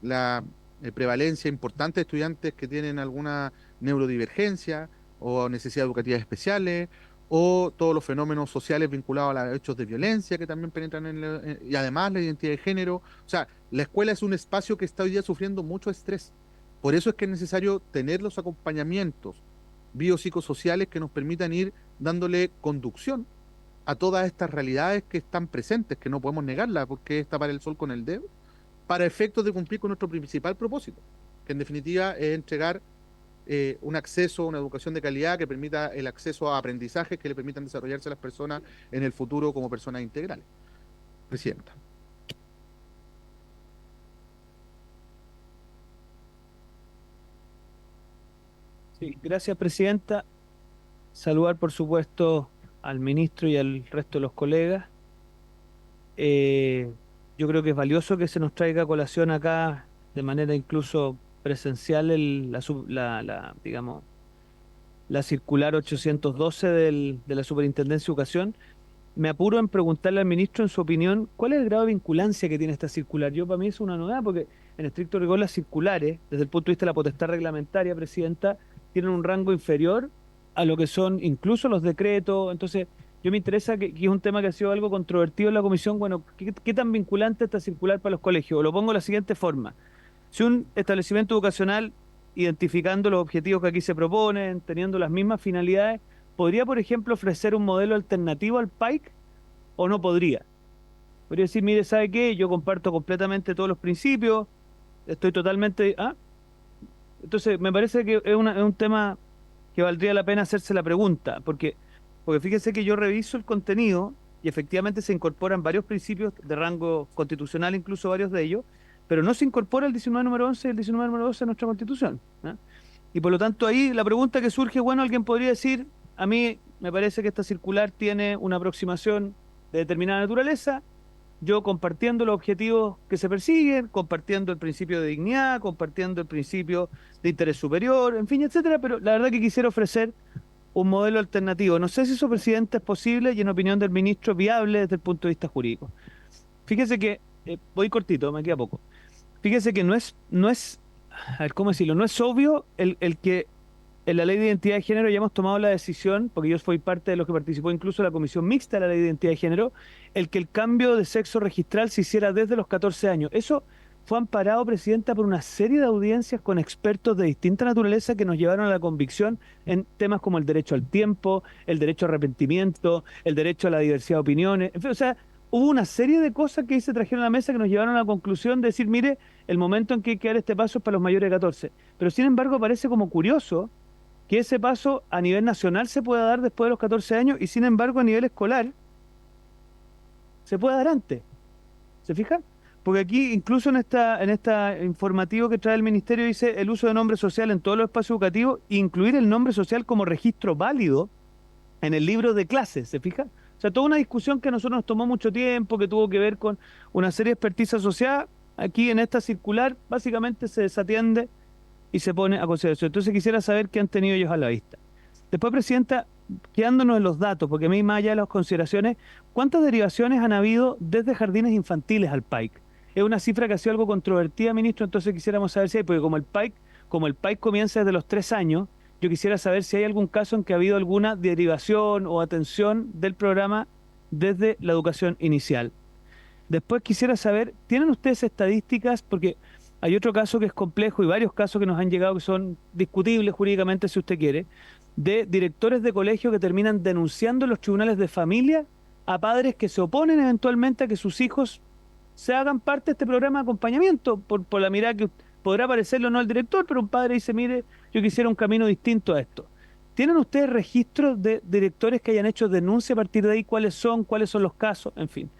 la prevalencia importante de estudiantes que tienen alguna neurodivergencia o necesidades educativas especiales, o todos los fenómenos sociales vinculados a los hechos de violencia que también penetran y además la identidad de género. O sea, la escuela es un espacio que está hoy día sufriendo mucho estrés. Por eso es que es necesario tener los acompañamientos biopsicosociales que nos permitan ir dándole conducción a todas estas realidades que están presentes, que no podemos negarlas porque es tapar el sol con el dedo, para efectos de cumplir con nuestro principal propósito, que en definitiva es entregar un acceso, una educación de calidad que permita el acceso a aprendizajes que le permitan desarrollarse a las personas en el futuro como personas integrales. Presidenta. Sí, gracias, Presidenta. Saludar, por supuesto, al ministro y al resto de los colegas. Yo creo que es valioso que se nos traiga a colación acá de manera incluso presencial digamos, la circular 812 de la Superintendencia de Educación. Me apuro en preguntarle al ministro, en su opinión, ¿cuál es el grado de vinculancia que tiene esta circular? Yo, para mí es una novedad, porque en estricto rigor las circulares, desde el punto de vista de la potestad reglamentaria, Presidenta, tienen un rango inferior a lo que son incluso los decretos. Entonces, yo me interesa, que es un tema que ha sido algo controvertido en la comisión, bueno, ¿qué tan vinculante esta circular para los colegios? Lo pongo de la siguiente forma. Si un establecimiento educacional, identificando los objetivos que aquí se proponen, teniendo las mismas finalidades, ¿podría, por ejemplo, ofrecer un modelo alternativo al PAIC o no podría? Podría decir, mire, ¿sabe qué? Yo comparto completamente todos los principios, estoy totalmente... Entonces, me parece que es un tema que valdría la pena hacerse la pregunta, porque fíjese que yo reviso el contenido y efectivamente se incorporan varios principios de rango constitucional, incluso varios de ellos, pero no se incorpora el 19 número 11 y el 19 número 12 de nuestra Constitución. Y por lo tanto ahí la pregunta que surge, bueno, alguien podría decir, a mí me parece que esta circular tiene una aproximación de determinada naturaleza, yo compartiendo los objetivos que se persiguen, compartiendo el principio de dignidad, compartiendo el principio de interés superior, en fin, etcétera, pero la verdad que quisiera ofrecer un modelo alternativo. No sé si eso, Presidente, es posible y en opinión del ministro viable desde el punto de vista jurídico. Fíjese que, voy cortito, me queda poco. fíjese que a ver, ¿cómo decirlo? No es obvio el que en la ley de identidad de género ya hemos tomado la decisión, porque yo fui parte de los que participó incluso la comisión mixta de la ley de identidad de género, el que el cambio de sexo registral se hiciera desde los 14 años. Eso fue amparado, Presidenta, por una serie de audiencias con expertos de distinta naturaleza que nos llevaron a la convicción en temas como el derecho al tiempo, el derecho a arrepentimiento, el derecho a la diversidad de opiniones. En fin, o sea, hubo una serie de cosas que ahí se trajeron a la mesa que nos llevaron a la conclusión de decir, mire, el momento en que hay que dar este paso es para los mayores de 14. Pero sin embargo parece como curioso que ese paso a nivel nacional se pueda dar después de los 14 años y sin embargo a nivel escolar se puede dar antes. ¿Se fijan? Porque aquí, incluso en esta informativo que trae el Ministerio, dice el uso de nombre social en todos los espacios educativos, incluir el nombre social como registro válido en el libro de clases, ¿se fija? O sea, toda una discusión que a nosotros nos tomó mucho tiempo, que tuvo que ver con una serie de expertise asociada, aquí en esta circular básicamente se desatiende y se pone a consideración. Entonces quisiera saber qué han tenido ellos a la vista. Después, Presidenta, quedándonos en los datos, porque a mí más allá de las consideraciones, ¿cuántas derivaciones han habido desde jardines infantiles al PAIC? Es una cifra que ha sido algo controvertida, ministro, entonces quisiéramos saber si hay, porque como el PAIC comienza desde los 3 años, yo quisiera saber si hay algún caso en que ha habido alguna derivación o atención del programa desde la educación inicial. Después quisiera saber, ¿tienen ustedes estadísticas? Porque hay otro caso que es complejo y varios casos que nos han llegado que son discutibles jurídicamente, si usted quiere, de directores de colegio que terminan denunciando en los tribunales de familia a padres que se oponen eventualmente a que sus hijos se hagan parte de este programa de acompañamiento, por la mirada que podrá parecerlo o no al director, pero un padre dice, mire, yo quisiera un camino distinto a esto. ¿Tienen ustedes registros de directores que hayan hecho denuncia a partir de ahí? ¿Cuáles son los casos? En fin.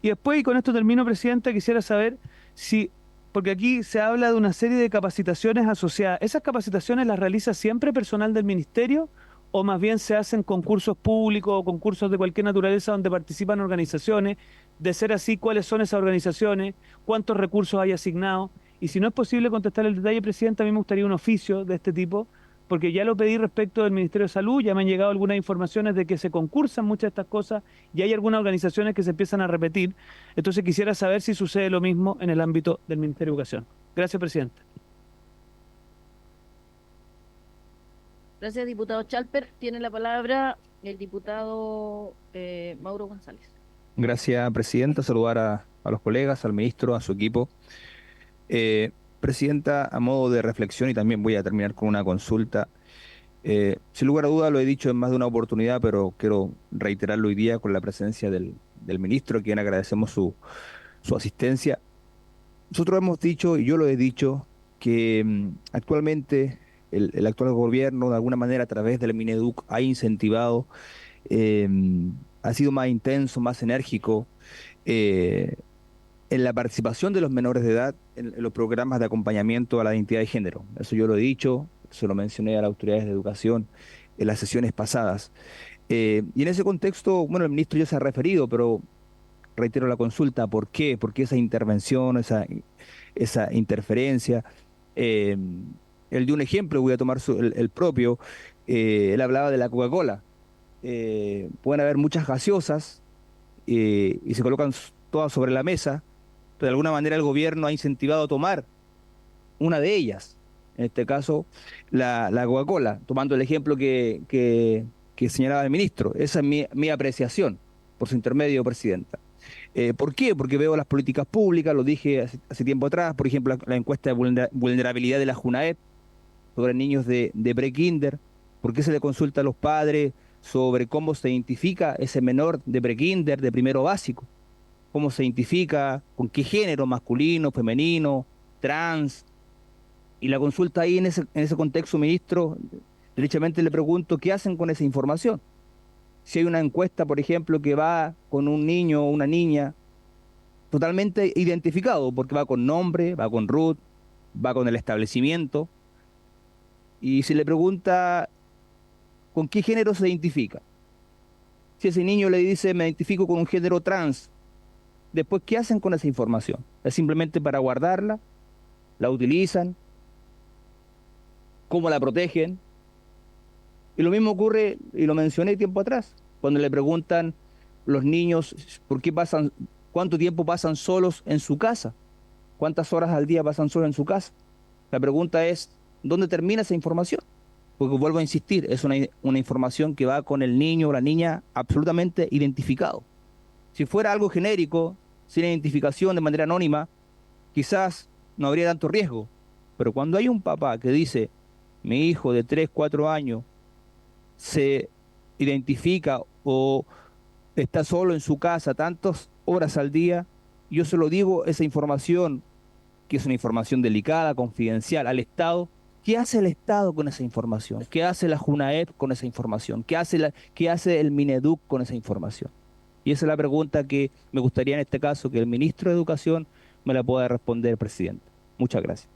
Y después, y con esto termino, Presidenta, quisiera saber si, porque aquí se habla de una serie de capacitaciones asociadas, ¿esas capacitaciones las realiza siempre personal del Ministerio o más bien se hacen concursos públicos o concursos de cualquier naturaleza donde participan organizaciones? De ser así, ¿cuáles son esas organizaciones? ¿Cuántos recursos hay asignados? Y si no es posible contestar el detalle, Presidenta, a mí me gustaría un oficio de este tipo, porque ya lo pedí respecto del Ministerio de Salud, ya me han llegado algunas informaciones de que se concursan muchas de estas cosas y hay algunas organizaciones que se empiezan a repetir. Entonces quisiera saber si sucede lo mismo en el ámbito del Ministerio de Educación. Gracias, Presidenta. Gracias, diputado Chalper. Tiene la palabra el diputado Mauro González. Gracias, Presidenta. Saludar a los colegas, al ministro, a su equipo. Presidenta, a modo de reflexión, y también voy a terminar con una consulta. Sin lugar a duda, lo he dicho en más de una oportunidad, pero quiero reiterarlo hoy día con la presencia del ministro, a quien agradecemos su asistencia. Nosotros hemos dicho, y yo lo he dicho, que actualmente el actual gobierno, de alguna manera, a través del Mineduc, ha incentivado, ha sido más intenso, más enérgico, en la participación de los menores de edad en los programas de acompañamiento a la identidad de género. Eso yo lo he dicho, se lo mencioné a las autoridades de educación en las sesiones pasadas. Y en ese contexto, bueno, el ministro ya se ha referido, pero reitero la consulta, ¿por qué? ¿Por qué esa intervención, esa interferencia? Él dio un ejemplo, voy a tomar el propio. Él hablaba de la Coca-Cola. Pueden haber muchas gaseosas y se colocan todas sobre la mesa, pero de alguna manera el gobierno ha incentivado a tomar una de ellas, en este caso la Coca-Cola, tomando el ejemplo que señalaba el ministro. Esa es mi apreciación, por su intermedio, Presidenta. ¿Por qué? Porque veo las políticas públicas, lo dije hace tiempo atrás, por ejemplo, la encuesta de vulnerabilidad de la JUNAEP sobre niños de pre-kinder. ¿Por qué se le consulta a los padres sobre cómo se identifica ese menor de pre-kinder, de primero básico? ¿Cómo se identifica? ¿Con qué género? ¿Masculino, femenino, trans? Y la consulta ahí en ese contexto, ministro, derechamente le pregunto, ¿qué hacen con esa información? Si hay una encuesta, por ejemplo, que va con un niño o una niña totalmente identificado, porque va con nombre, va con RUT, va con el establecimiento, y si le pregunta con qué género se identifica, si ese niño le dice me identifico con un género trans, después ¿qué hacen con esa información? ¿Es simplemente para guardarla? ¿La utilizan? ¿Cómo la protegen? Y lo mismo ocurre, y lo mencioné tiempo atrás, cuando le preguntan los niños cuánto tiempo pasan solos en su casa. ¿Cuántas horas al día pasan solos en su casa? La pregunta es, ¿dónde termina esa información? Porque vuelvo a insistir, es una información que va con el niño o la niña absolutamente identificado. Si fuera algo genérico, sin identificación, de manera anónima, quizás no habría tanto riesgo. Pero cuando hay un papá que dice, mi hijo de 3 4 años se identifica o está solo en su casa tantas horas al día, yo se lo digo, esa información, que es una información delicada, confidencial, al Estado. ¿Qué hace el Estado con esa información? ¿Qué hace la JUNAEP con esa información? ¿Qué hace el Mineduc con esa información? Y esa es la pregunta que me gustaría en este caso que el ministro de Educación me la pueda responder, presidente. Muchas gracias.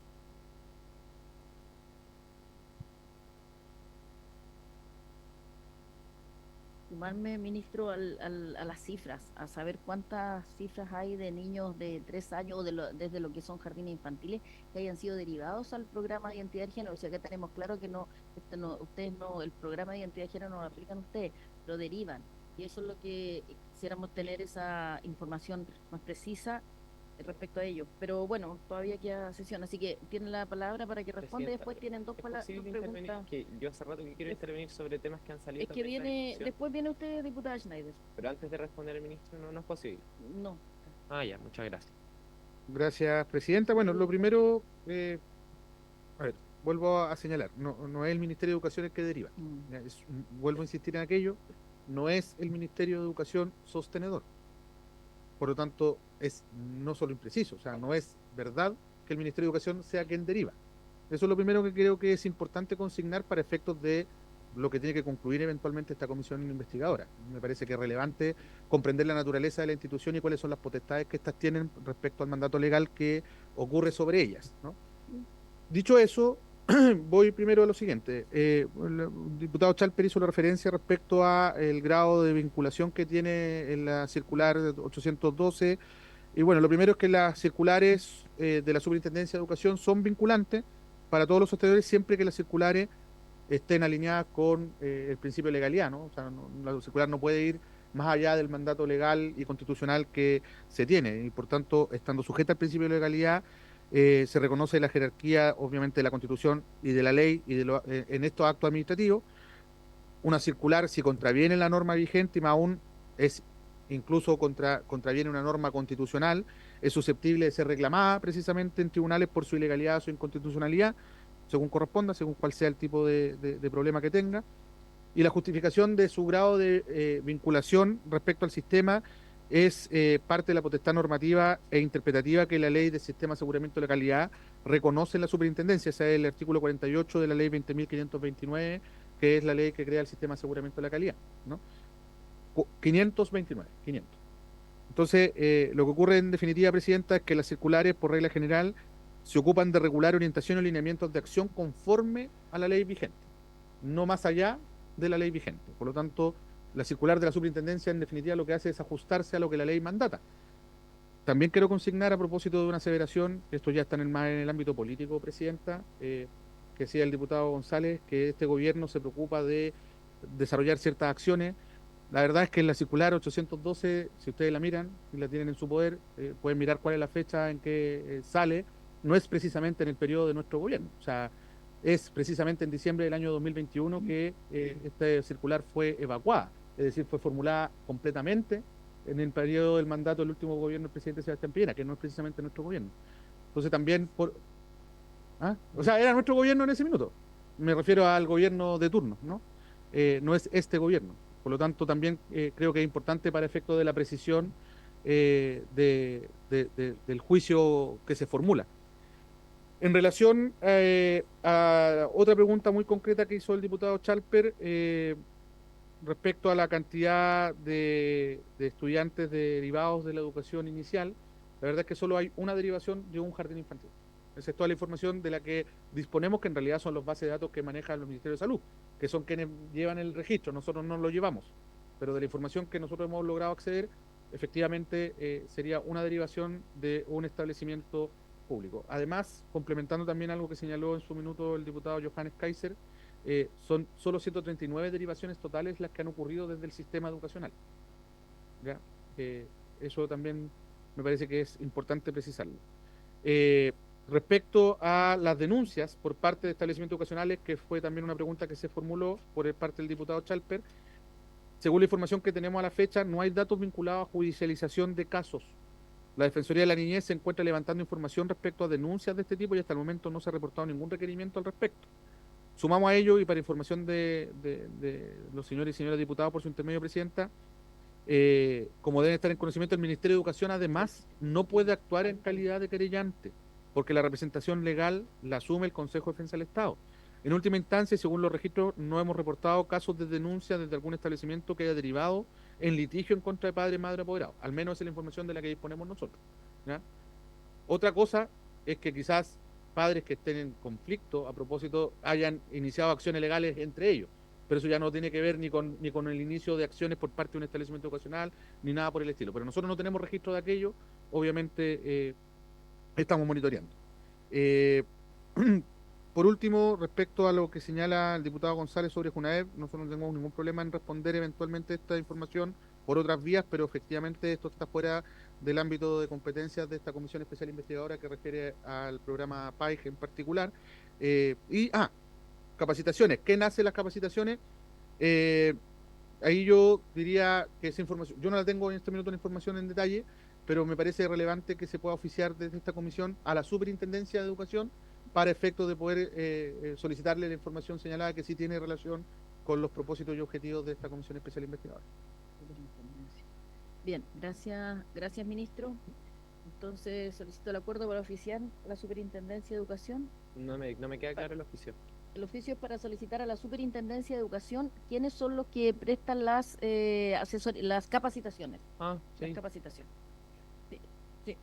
Sumarme, ministro, a las cifras, a saber cuántas cifras hay de niños de 3 años o desde lo que son jardines infantiles que hayan sido derivados al programa de identidad de género. O sea, que tenemos claro que ustedes no, el programa de identidad de género no lo aplican ustedes, lo derivan. Y eso es lo que quisiéramos tener, esa información más precisa respecto a ello. Pero bueno, todavía queda sesión, así que tienen la palabra para que responda y Presidenta, después tienen dos ¿es posible intervenir? preguntas. Que yo hace rato que quiero intervenir sobre temas que han salido Es que también en la viene, discusión, después viene usted, diputada Schneider. pero antes de responder el ministro no es posible. No. Ah, ya, muchas gracias. Gracias, presidenta. Bueno, lo primero, a ver, vuelvo a señalar, no es el Ministerio de Educación el que deriva. Mm. Vuelvo a insistir en aquello, no es el Ministerio de Educación sostenedor. Por lo tanto, es no solo impreciso, o sea, no es verdad que el Ministerio de Educación sea quien deriva. Eso es lo primero que creo que es importante consignar para efectos de lo que tiene que concluir eventualmente esta comisión investigadora. Me parece que es relevante comprender la naturaleza de la institución y cuáles son las potestades que éstas tienen respecto al mandato legal que ocurre sobre ellas, ¿no? Dicho eso, voy primero a lo siguiente. El diputado Chalper hizo la referencia respecto a el grado de vinculación que tiene en la circular 812. Y bueno, lo primero es que las circulares de la Superintendencia de Educación son vinculantes para todos los sostenedores siempre que las circulares estén alineadas con el principio de legalidad, ¿no? O sea, la circular no puede ir más allá del mandato legal y constitucional que se tiene, y por tanto, estando sujeta al principio de legalidad, se reconoce la jerarquía, obviamente, de la Constitución y de la ley y en estos actos administrativos. Una circular, si contraviene la norma vigente, y más aún es incluso contraviene una norma constitucional, es susceptible de ser reclamada precisamente en tribunales por su ilegalidad o su inconstitucionalidad, según corresponda, según cuál sea el tipo de problema que tenga. Y la justificación de su grado de vinculación respecto al sistema es parte de la potestad normativa e interpretativa que la Ley del Sistema de Aseguramiento de la Calidad reconoce en la superintendencia. Ese es el artículo 48 de la Ley 20.529, que es la ley que crea el Sistema de Aseguramiento de la Calidad, ¿no? 529, 500. Entonces, lo que ocurre en definitiva, Presidenta, es que las circulares, por regla general, se ocupan de regular orientación y alineamientos de acción conforme a la ley vigente, no más allá de la ley vigente. Por lo tanto, la circular de la superintendencia en definitiva lo que hace es ajustarse a lo que la ley mandata. También quiero consignar a propósito de una aseveración, esto ya está más en el ámbito político, Presidenta, que decía el diputado González, que este gobierno se preocupa de desarrollar ciertas acciones. La verdad es que en la circular 812, si ustedes la miran y la tienen en su poder, pueden mirar cuál es la fecha en que sale. No es precisamente en el periodo de nuestro gobierno, o sea, es precisamente en diciembre del año 2021 que esta circular fue evacuada, es decir, fue formulada completamente en el periodo del mandato del último gobierno del presidente Sebastián Piñera, que no es precisamente nuestro gobierno. Entonces también, o sea, era nuestro gobierno en ese minuto, me refiero al gobierno de turno, ¿no? No es este gobierno. Por lo tanto, también creo que es importante para efecto de la precisión del juicio que se formula. En relación a otra pregunta muy concreta que hizo el diputado Chalper respecto a la cantidad de estudiantes derivados de la educación inicial, la verdad es que solo hay una derivación de un jardín infantil. Esa es toda la información de la que disponemos, que en realidad son los bases de datos que manejan los Ministerios de Salud, que son quienes llevan el registro, nosotros no lo llevamos, pero de la información que nosotros hemos logrado acceder, efectivamente sería una derivación de un establecimiento público. Además, complementando también algo que señaló en su minuto el diputado Johannes Kaiser, son solo 139 derivaciones totales las que han ocurrido desde el sistema educacional. ¿Ya? Eso también me parece que es importante precisarlo. Respecto a las denuncias por parte de establecimientos educacionales, que fue también una pregunta que se formuló por parte del diputado Chalper, según la información que tenemos a la fecha, no hay datos vinculados a judicialización de casos. La Defensoría de la Niñez se encuentra levantando información respecto a denuncias de este tipo y hasta el momento no se ha reportado ningún requerimiento al respecto. Sumamos a ello, y para información de los señores y señoras diputados por su intermedio, Presidenta, como deben estar en conocimiento, el Ministerio de Educación además no puede actuar en calidad de querellante, porque la representación legal la asume el Consejo de Defensa del Estado. En última instancia, según los registros, no hemos reportado casos de denuncia desde algún establecimiento que haya derivado en litigio en contra de padre, madre, apoderado. Al menos esa es la información de la que disponemos nosotros, ¿ya? Otra cosa es que quizás padres que estén en conflicto a propósito hayan iniciado acciones legales entre ellos, pero eso ya no tiene que ver ni con el inicio de acciones por parte de un establecimiento educacional, ni nada por el estilo. Pero nosotros no tenemos registro de aquello, obviamente estamos monitoreando. Por último, respecto a lo que señala el diputado González sobre Junaed, nosotros no tenemos ningún problema en responder eventualmente esta información por otras vías, pero efectivamente esto está fuera del ámbito de competencias de esta Comisión Especial Investigadora que refiere al programa PAIG en particular. Capacitaciones. ¿Qué nace las capacitaciones? Ahí yo diría que esa información, yo no la tengo en este minuto la información en detalle, pero me parece relevante que se pueda oficiar desde esta comisión a la Superintendencia de Educación para efectos de poder solicitarle la información señalada que sí tiene relación con los propósitos y objetivos de esta Comisión Especial Investigadora. Bien, gracias ministro. Entonces solicito el acuerdo para oficiar a la Superintendencia de Educación. No me queda claro el oficio. El oficio es para solicitar a la Superintendencia de Educación quiénes son los que prestan las las capacitaciones. Ah, Las sí. capacitaciones. Sí, sí.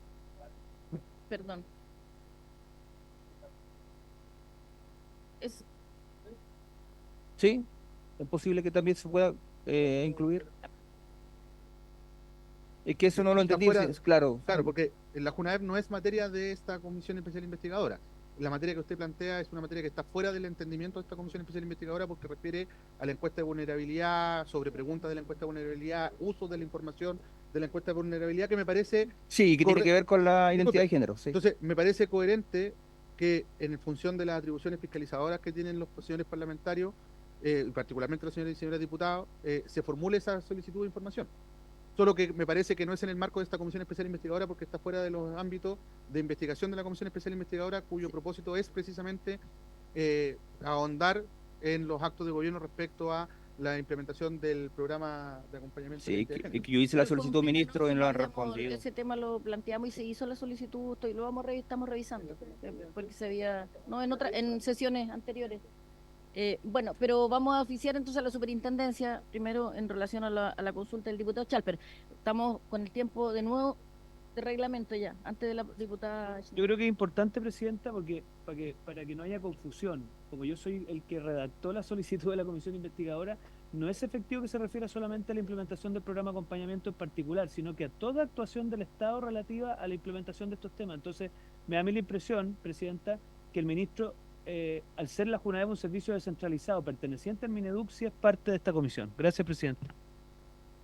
Perdón. Es Sí, es posible que también se pueda incluir. Es que eso no lo Está entendí, fuera- claro. Claro, porque la JUNAEP no es materia de esta Comisión Especial Investigadora. La materia que usted plantea es una materia que está fuera del entendimiento de esta Comisión Especial Investigadora porque refiere a la encuesta de vulnerabilidad, sobre preguntas de la encuesta de vulnerabilidad, uso de la información de la encuesta de vulnerabilidad, que me parece, Sí, que tiene que ver con la identidad Disculpe. de género, sí. entonces, me parece coherente que en función de las atribuciones fiscalizadoras que tienen los señores parlamentarios, particularmente los señores y señoras diputados, se formule esa solicitud de información. Solo que me parece que no es en el marco de esta Comisión Especial Investigadora porque está fuera de los ámbitos de investigación de la Comisión Especial Investigadora, cuyo propósito es precisamente ahondar en los actos de gobierno respecto a la implementación del programa de acompañamiento. de la Sí, identidad de que género. yo hice la Fue un solicitud, tema, ministro, ¿no? y no han Habíamos- respondido. Ese tema lo planteamos y se hizo la solicitud, estamos revisando, porque se había, no, en sesiones anteriores. Bueno, pero vamos a oficiar entonces a la superintendencia, primero en relación a la consulta del diputado Chalper. Estamos con el tiempo de nuevo de reglamento ya, antes de la diputada. Yo creo que es importante, Presidenta, porque para que no haya confusión, como yo soy el que redactó la solicitud de la Comisión Investigadora, no es efectivo que se refiera solamente a la implementación del programa de acompañamiento en particular, sino que a toda actuación del Estado relativa a la implementación de estos temas. Entonces, me da a mí la impresión, Presidenta, que el ministro, al ser la JUNAEP un servicio descentralizado perteneciente al Mineduc, sí es parte de esta comisión. Gracias, Presidenta.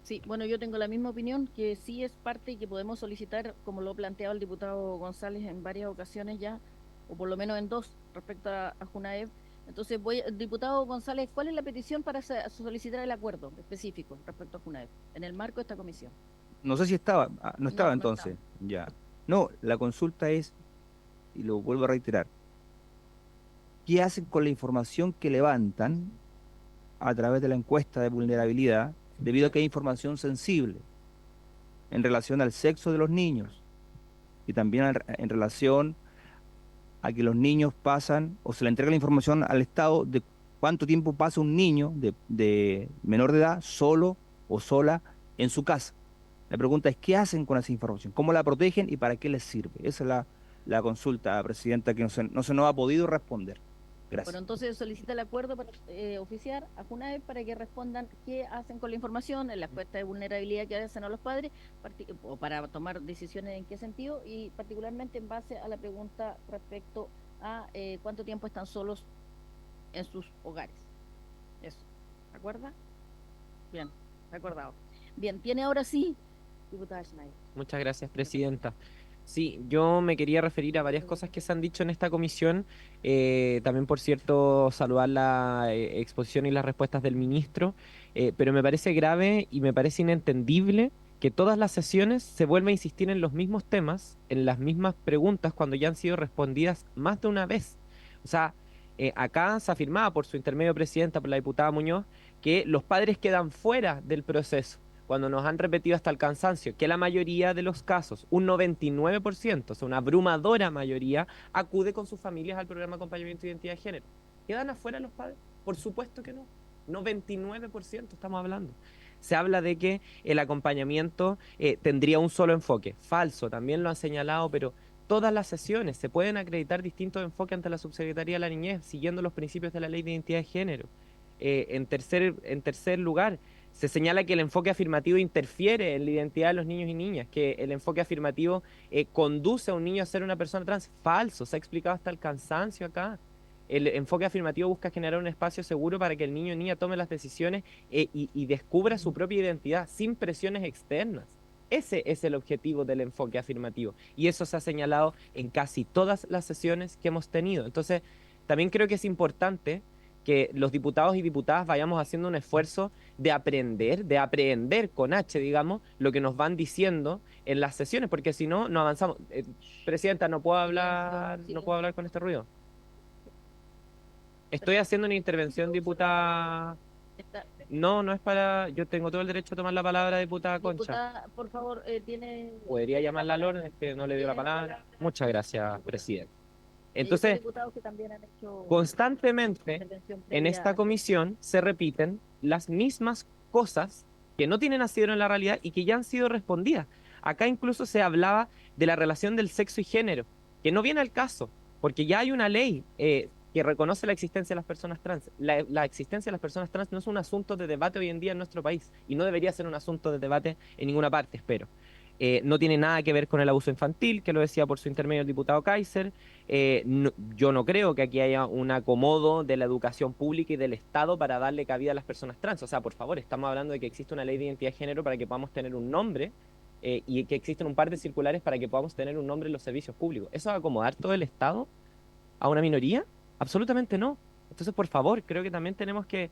Sí, bueno, yo tengo la misma opinión, que sí es parte y que podemos solicitar, como lo ha planteado el diputado González en varias ocasiones ya, o por lo menos en dos, respecto a JUNAEP. Entonces, diputado González, ¿cuál es la petición para solicitar el acuerdo específico respecto a JUNAEP en el marco de esta comisión? No sé si estaba, no estaba No entonces. Ya. No, la consulta es, y lo vuelvo a reiterar, ¿qué hacen con la información que levantan a través de la encuesta de vulnerabilidad, debido a que hay información sensible en relación al sexo de los niños y también en relación a que los niños pasan o se le entrega la información al Estado de cuánto tiempo pasa un niño de menor de edad solo o sola en su casa? La pregunta es, ¿qué hacen con esa información? ¿Cómo la protegen y para qué les sirve? Esa es la consulta, Presidenta, que no se nos ha podido responder. Bueno, Gracias. entonces solicita el acuerdo para oficiar a JUNAEP para que respondan qué hacen con la información en la encuesta de vulnerabilidad que hacen a los padres, o para tomar decisiones en qué sentido, y particularmente en base a la pregunta respecto a cuánto tiempo están solos en sus hogares. Eso, ¿de acuerdo? Bien, de acordado. Bien, tiene ahora sí, diputada Schneider. Muchas gracias, Presidenta. Sí, yo me quería referir a varias cosas que se han dicho en esta comisión. También, por cierto, saludar la exposición y las respuestas del ministro. Pero me parece grave y me parece inentendible que todas las sesiones se vuelva a insistir en los mismos temas, en las mismas preguntas, cuando ya han sido respondidas más de una vez. O sea, acá se afirmaba por su intermedio presidenta, por la diputada Muñoz, que los padres quedan fuera del proceso cuando nos han repetido hasta el cansancio que la mayoría de los casos, un 99%, o sea, una abrumadora mayoría, acude con sus familias al programa de acompañamiento de identidad de género. ¿Quedan afuera los padres? Por supuesto que no. 99% estamos hablando. Se habla de que el acompañamiento tendría un solo enfoque. Falso, también lo han señalado, pero todas las sesiones se pueden acreditar distintos enfoques ante la Subsecretaría de la Niñez, siguiendo los principios de la Ley de Identidad de Género. En tercer lugar, se señala que el enfoque afirmativo interfiere en la identidad de los niños y niñas, que el enfoque afirmativo conduce a un niño a ser una persona trans. Falso, se ha explicado hasta el cansancio acá. El enfoque afirmativo busca generar un espacio seguro para que el niño o niña tome las decisiones y descubra su propia identidad sin presiones externas. Ese es el objetivo del enfoque afirmativo y eso se ha señalado en casi todas las sesiones que hemos tenido. Entonces, también creo que es importante que los diputados y diputadas vayamos haciendo un esfuerzo de aprender, de aprehender con H, digamos, lo que nos van diciendo en las sesiones, porque si no, no avanzamos. Presidenta, no puedo hablar con este ruido. Estoy haciendo una intervención, diputada. Está- No, no es para. Yo tengo todo el derecho a tomar la palabra, diputada Concha. Diputada, por favor, tiene... Podría llamarla al orden, es que no le dio la palabra. Muchas gracias, presidente. Hay Entonces, diputados que también han hecho constantemente intervención en previa esta a- comisión se repiten las mismas cosas que no tienen asidero en la realidad y que ya han sido respondidas. Acá incluso se hablaba de la relación del sexo y género, que no viene al caso, porque ya hay una ley que reconoce la existencia de las personas trans. La existencia de las personas trans no es un asunto de debate hoy en día en nuestro país y no debería ser un asunto de debate en ninguna parte, espero. No tiene nada que ver con el abuso infantil, que lo decía por su intermedio el diputado Kaiser. Yo no creo que aquí haya un acomodo de la educación pública y del Estado para darle cabida a las personas trans. O sea, por favor, estamos hablando de que existe una ley de identidad de género para que podamos tener un nombre y que existen un par de circulares para que podamos tener un nombre en los servicios públicos. ¿Eso va a acomodar todo el Estado a una minoría? Absolutamente no. Entonces, por favor, creo que también tenemos que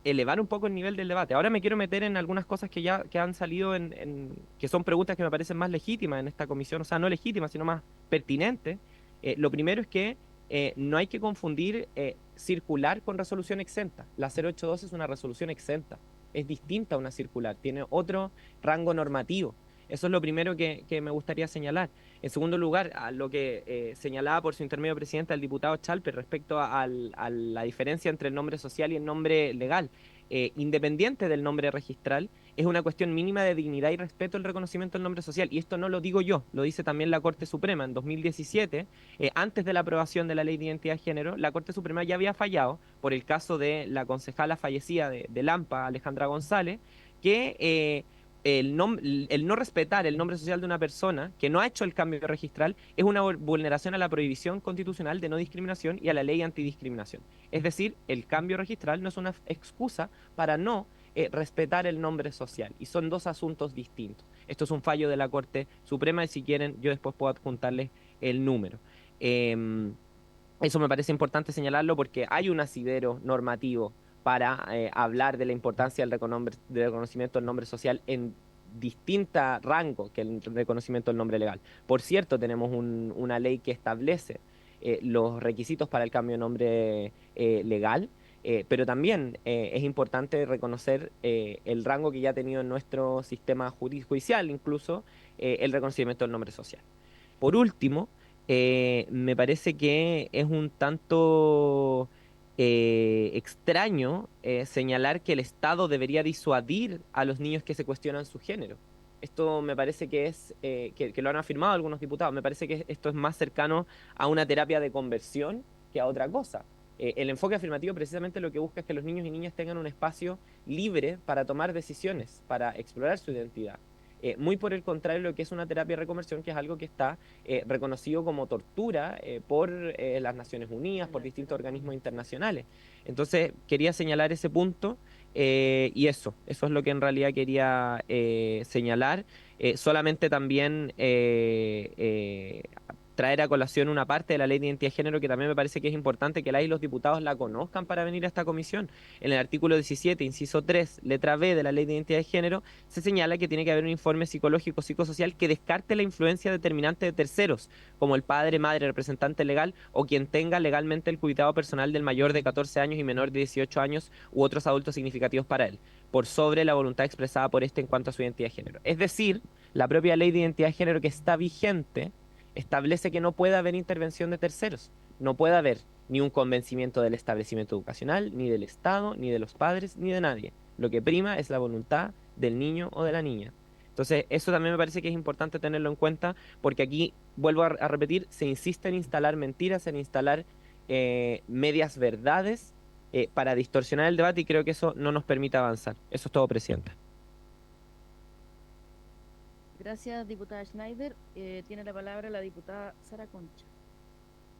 elevar un poco el nivel del debate. Ahora me quiero meter en algunas cosas que han salido que son preguntas que me parecen más legítimas en esta comisión, o sea, no legítimas, sino más pertinentes. Lo primero es que no hay que confundir circular con resolución exenta. La 082 es una resolución exenta, es distinta a una circular, tiene otro rango normativo. Eso es lo primero que me gustaría señalar. En segundo lugar, a lo que señalaba por su intermedio presidente el diputado Chalper respecto a la diferencia entre el nombre social y el nombre legal. Independiente del nombre registral, es una cuestión mínima de dignidad y respeto el reconocimiento del nombre social. Y esto no lo digo yo, lo dice también la Corte Suprema. En 2017, antes de la aprobación de la Ley de Identidad de Género, la Corte Suprema ya había fallado por el caso de la concejala fallecida de Lampa, Alejandra González, que el no respetar el nombre social de una persona que no ha hecho el cambio registral es una vulneración a la prohibición constitucional de no discriminación y a la ley antidiscriminación. Es decir, el cambio registral no es una excusa para no respetar el nombre social y son dos asuntos distintos. Esto es un fallo de la Corte Suprema y si quieren yo después puedo adjuntarles el número. Eso me parece importante señalarlo porque hay un asidero normativo para hablar de la importancia del reconocimiento del nombre social en distinta rango que el reconocimiento del nombre legal. Por cierto, tenemos una ley que establece los requisitos para el cambio de nombre legal, pero también es importante reconocer el rango que ya ha tenido en nuestro sistema judicial, incluso el reconocimiento del nombre social. Por último, me parece que es un tanto extraño señalar que el Estado debería disuadir a los niños que se cuestionan su género. Esto me parece que es, que lo han afirmado algunos diputados, me parece que esto es más cercano a una terapia de conversión que a otra cosa. El enfoque afirmativo precisamente lo que busca es que los niños y niñas tengan un espacio libre para tomar decisiones, para explorar su identidad. Muy por el contrario, lo que es una terapia de reconversión, que es algo que está reconocido como tortura por las Naciones Unidas, por distintos organismos internacionales. Entonces, quería señalar ese punto y eso es lo que en realidad quería señalar. Solamente también traer a colación una parte de la ley de identidad de género que también me parece que es importante que los diputados la conozcan para venir a esta comisión. En el artículo 17, inciso 3, letra B de la ley de identidad de género, se señala que tiene que haber un informe psicológico psicosocial que descarte la influencia determinante de terceros, como el padre, madre, representante legal o quien tenga legalmente el cuidado personal del mayor de 14 años y menor de 18 años u otros adultos significativos para él, por sobre la voluntad expresada por este en cuanto a su identidad de género. Es decir, la propia ley de identidad de género que está vigente establece que no puede haber intervención de terceros, no puede haber ni un convencimiento del establecimiento educacional, ni del Estado, ni de los padres, ni de nadie. Lo que prima es la voluntad del niño o de la niña. Entonces, eso también me parece que es importante tenerlo en cuenta, porque aquí, vuelvo a repetir, se insiste en instalar mentiras, en instalar medias verdades para distorsionar el debate, y creo que eso no nos permite avanzar. Eso es todo, Presidenta. Gracias, diputada Schneider. Tiene la palabra la diputada Sara Concha.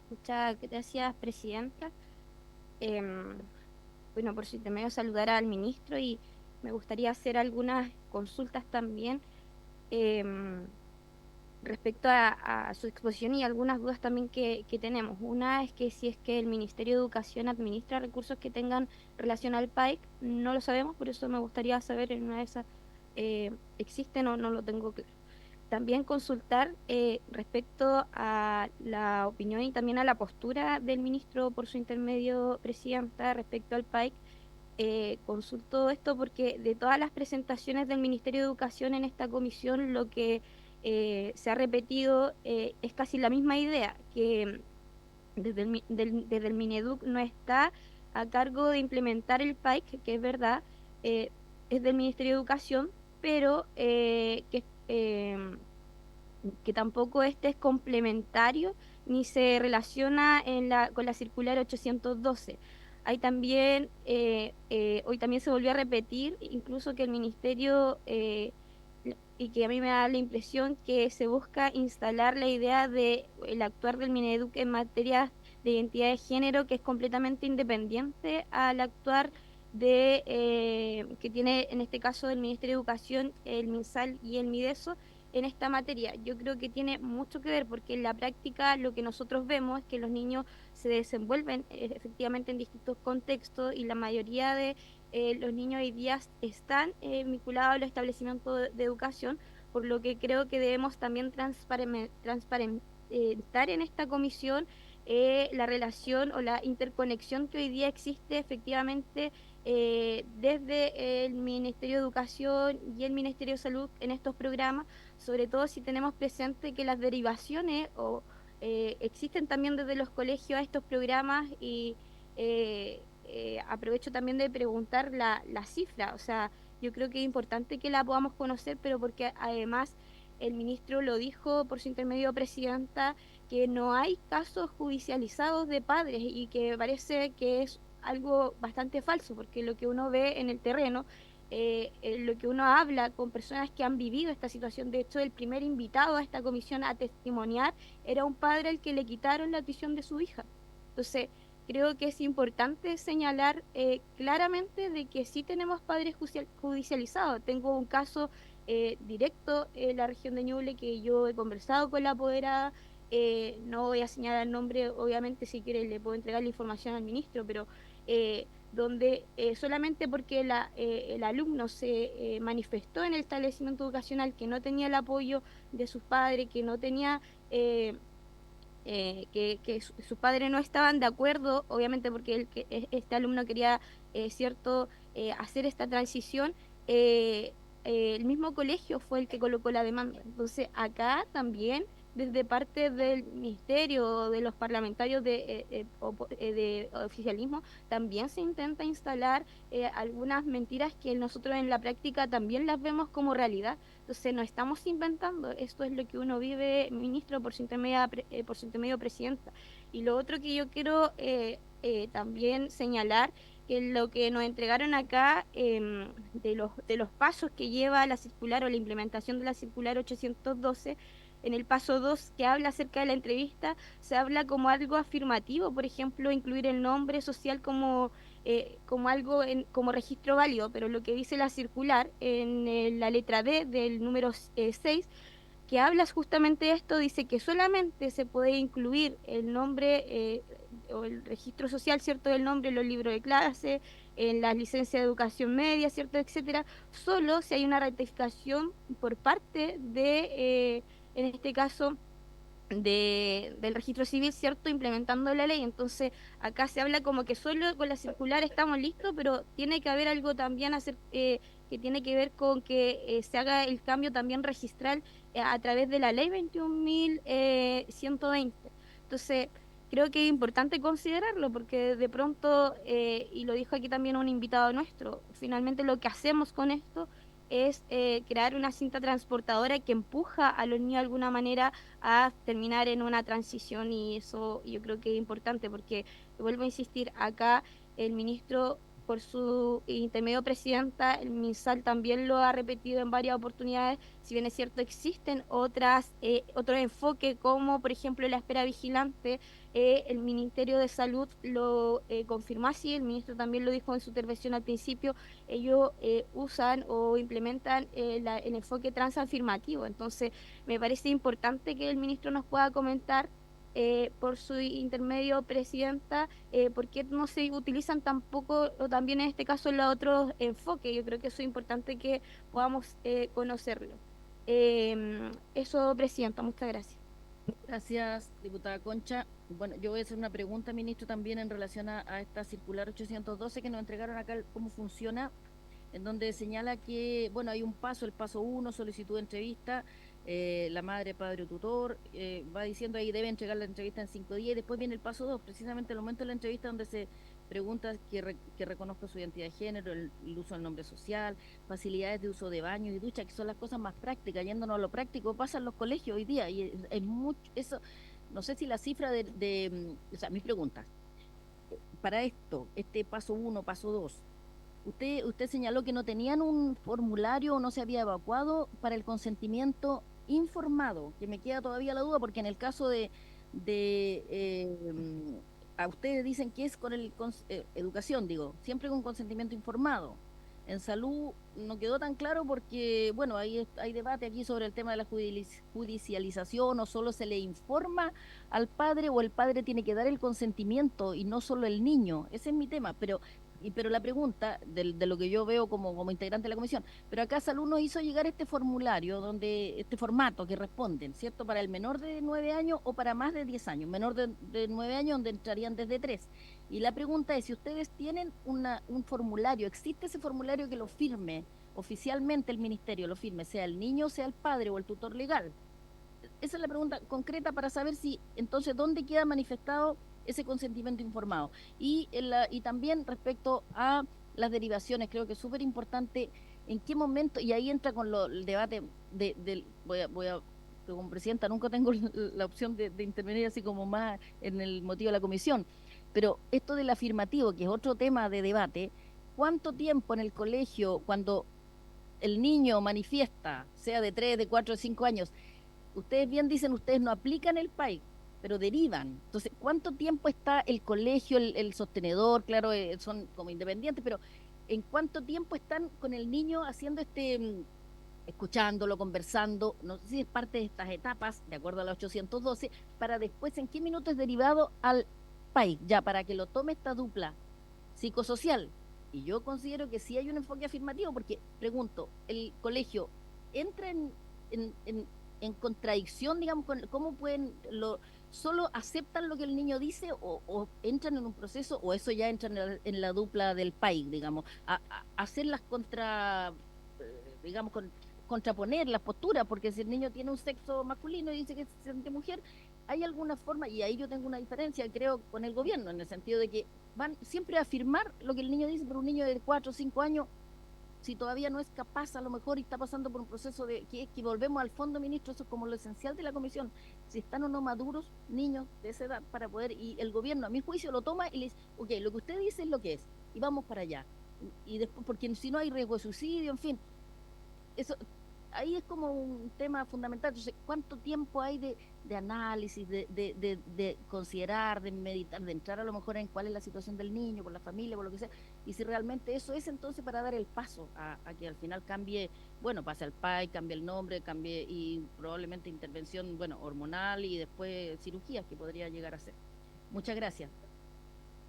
Muchas gracias, Presidenta. Bueno, por su intermedio saludar al ministro y me gustaría hacer algunas consultas también respecto a su exposición y algunas dudas también que tenemos. Una es que si es que el Ministerio de Educación administra recursos que tengan relación al PAIC, no lo sabemos, por eso me gustaría saber en una de esas existen o no lo tengo claro. También consultar respecto a la opinión y también a la postura del ministro por su intermedio, Presidenta, respecto al PAIC. Consulto esto porque de todas las presentaciones del Ministerio de Educación en esta comisión, lo que se ha repetido es casi la misma idea, que desde el Mineduc no está a cargo de implementar el PAIC, que es verdad, es del Ministerio de Educación, pero que tampoco este es complementario ni se relaciona con la circular 812. Hay también, hoy también se volvió a repetir, incluso que el Ministerio, y que a mí me da la impresión que se busca instalar la idea de el actuar del Mineduc en materia de identidad de género, que es completamente independiente al actuar que tiene en este caso el Ministerio de Educación, el MinSal y el Mideso en esta materia. Yo creo que tiene mucho que ver porque en la práctica lo que nosotros vemos es que los niños se desenvuelven efectivamente en distintos contextos y la mayoría de los niños hoy día están vinculados a los establecimientos de educación, por lo que creo que debemos también transparentar en esta comisión la relación o la interconexión que hoy día existe efectivamente desde el Ministerio de Educación y el Ministerio de Salud en estos programas, sobre todo si tenemos presente que las derivaciones existen también desde los colegios a estos programas y aprovecho también de preguntar la cifra, o sea, yo creo que es importante que la podamos conocer, pero porque además el ministro lo dijo por su intermedio, Presidenta, que no hay casos judicializados de padres y que parece que es algo bastante falso, porque lo que uno ve en el terreno, lo que uno habla con personas que han vivido esta situación, de hecho el primer invitado a esta comisión a testimoniar era un padre al que le quitaron la tuición de su hija. Entonces, creo que es importante señalar claramente de que sí tenemos padres judicializados. Tengo un caso directo en la región de Ñuble que yo he conversado con la apoderada. No voy a señalar el nombre, obviamente si quiere le puedo entregar la información al ministro, pero donde solamente porque el alumno se manifestó en el establecimiento educacional que no tenía el apoyo de sus padres, que no tenía que sus padres no estaban de acuerdo, obviamente porque este alumno quería hacer esta transición, el mismo colegio fue el que colocó la demanda. Entonces acá también desde parte del ministerio, de los parlamentarios de oficialismo, también se intenta instalar algunas mentiras que nosotros en la práctica también las vemos como realidad. Entonces no estamos inventando, esto es lo que uno vive, ministro, por su intermedio, Presidenta. Y lo otro que yo quiero también señalar que lo que nos entregaron acá de los pasos que lleva la circular o la implementación de la circular 812, en el paso 2 que habla acerca de la entrevista, se habla como algo afirmativo, por ejemplo, incluir el nombre social como algo como registro válido, pero lo que dice la circular en la letra D del número 6, que hablas justamente de esto, dice que solamente se puede incluir el nombre o el registro social, ¿cierto?, del nombre en los libros de clase, en las licencias de educación media, ¿cierto?, etcétera, solo si hay una ratificación por parte en este caso, del registro civil, ¿cierto?, implementando la ley. Entonces, acá se habla como que solo con la circular estamos listos, pero tiene que haber algo también que tiene que ver con que se haga el cambio también registral a través de la ley 21.120. Entonces, creo que es importante considerarlo porque de pronto, y lo dijo aquí también un invitado nuestro, finalmente lo que hacemos con esto es crear una cinta transportadora que empuja a los niños de alguna manera a terminar en una transición, y eso yo creo que es importante porque, vuelvo a insistir, acá el ministro, por su intermedio presidenta, el MinSal también lo ha repetido en varias oportunidades. Si bien es cierto, existen otro enfoque como por ejemplo la espera vigilante, el Ministerio de Salud lo confirmó así, el ministro también lo dijo en su intervención al principio, ellos usan o implementan el enfoque transafirmativo. Entonces, me parece importante que el ministro nos pueda comentar, por su intermedio, presidenta, por qué no se utilizan tampoco, o también en este caso, los otros enfoques. Yo creo que eso es importante que podamos conocerlo. Eso, presidenta, muchas gracias. Gracias, diputada Concha. Bueno, yo voy a hacer una pregunta, ministro, también en relación a esta circular 812 que nos entregaron acá, cómo funciona, en donde señala que, bueno, hay un paso, el paso 1, solicitud de entrevista, la madre, padre o tutor, va diciendo ahí debe entregar la entrevista en 5 días, y después viene el paso 2, precisamente el momento de la entrevista donde se pregunta que reconozca su identidad de género, el uso del nombre social, facilidades de uso de baños y ducha, que son las cosas más prácticas. Yéndonos a lo práctico, pasa en los colegios hoy día, y es mucho, eso, no sé si la cifra o sea, mis preguntas, para esto, este paso 1, paso 2, usted señaló que no tenían un formulario o no se había evacuado para el consentimiento informado, que me queda todavía la duda, porque en el caso a ustedes dicen que es con educación, digo, siempre con consentimiento informado. En salud no quedó tan claro porque, bueno, hay debate aquí sobre el tema de la judicialización, o solo se le informa al padre o el padre tiene que dar el consentimiento y no solo el niño. Ese es mi tema, pero la pregunta de lo que yo veo como integrante de la comisión, pero acá Salud nos hizo llegar este formulario, este formato que responden, ¿cierto? Para el menor de 9 años o para más de 10 años, menor de 9 años donde entrarían desde 3. Y la pregunta es, si ustedes tienen un formulario, ¿existe ese formulario que lo firme oficialmente el ministerio, lo firme, sea el niño, sea el padre o el tutor legal? Esa es la pregunta concreta para saber si, entonces, ¿dónde queda manifestado ese consentimiento informado? Y también respecto a las derivaciones, creo que es súper importante en qué momento, y ahí entra con el debate como presidenta nunca tengo la opción de intervenir así como más en el motivo de la comisión, pero esto del afirmativo, que es otro tema de debate, ¿cuánto tiempo en el colegio, cuando el niño manifiesta, sea de 3, de 4, de 5 años, ustedes bien dicen, ustedes no aplican el PAIC, pero derivan? Entonces, ¿cuánto tiempo está el colegio, el sostenedor? Claro, son como independientes, pero ¿en cuánto tiempo están con el niño haciendo escuchándolo, conversando? No sé si es parte de estas etapas, de acuerdo a la 812, para después, ¿en qué minuto es derivado al PAIC? Ya, para que lo tome esta dupla psicosocial. Y yo considero que sí hay un enfoque afirmativo, porque, pregunto, ¿el colegio entra en contradicción, digamos, cómo pueden, solo aceptan lo que el niño dice, o entran en un proceso, o eso ya entra en la dupla del PAIC, digamos, a hacerlas contraponer las posturas? Porque si el niño tiene un sexo masculino y dice que se siente mujer, hay alguna forma, y ahí yo tengo una diferencia, creo, con el gobierno, en el sentido de que van siempre a afirmar lo que el niño dice, pero un niño de 4 o 5 años, si todavía no es capaz, a lo mejor, y está pasando por un proceso que volvemos al fondo, ministro, eso es como lo esencial de la comisión, si están o no maduros niños de esa edad para poder, y el gobierno, a mi juicio, lo toma y le dice, ok, lo que usted dice es lo que es, y vamos para allá. Y después, porque si no hay riesgo de suicidio, en fin, eso ahí es como un tema fundamental. Entonces, ¿cuánto tiempo hay de análisis, de considerar, de meditar, de entrar a lo mejor en cuál es la situación del niño, por la familia, por lo que sea? Y si realmente eso es entonces para dar el paso a que al final cambie, bueno, pase al PAI, cambie el nombre, cambie y probablemente intervención, bueno, hormonal y después cirugías que podría llegar a ser. Muchas gracias.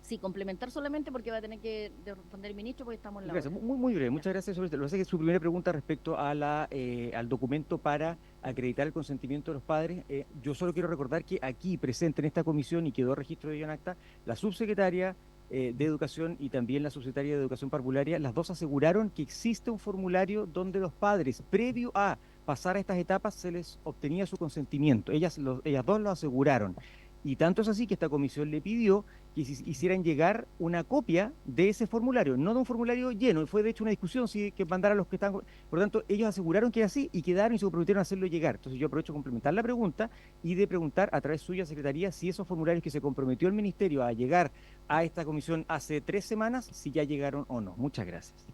Sí, complementar solamente porque va a tener que responder el ministro porque estamos en la Gracias, hora. muy breve. Muchas gracias sobre esto. Lo que pasa es que su primera pregunta respecto a al documento para acreditar el consentimiento de los padres. Yo solo quiero recordar que aquí presente en esta comisión y quedó registro de ello en acta, la subsecretaria de Educación y también la subsecretaria de Educación Parvularia, las dos aseguraron que existe un formulario donde los padres, previo a pasar a estas etapas, se les obtenía su consentimiento. Ellas dos lo aseguraron. Y tanto es así que esta comisión le pidió que hicieran llegar una copia de ese formulario, no de un formulario lleno, fue de hecho una discusión si que mandar a los que están, por lo tanto ellos aseguraron que era así y quedaron y se comprometieron a hacerlo llegar. Entonces yo aprovecho de complementar la pregunta y de preguntar a través suya, Secretaría, si esos formularios que se comprometió el Ministerio a llegar a esta comisión hace 3 semanas, si ya llegaron o no. Muchas gracias.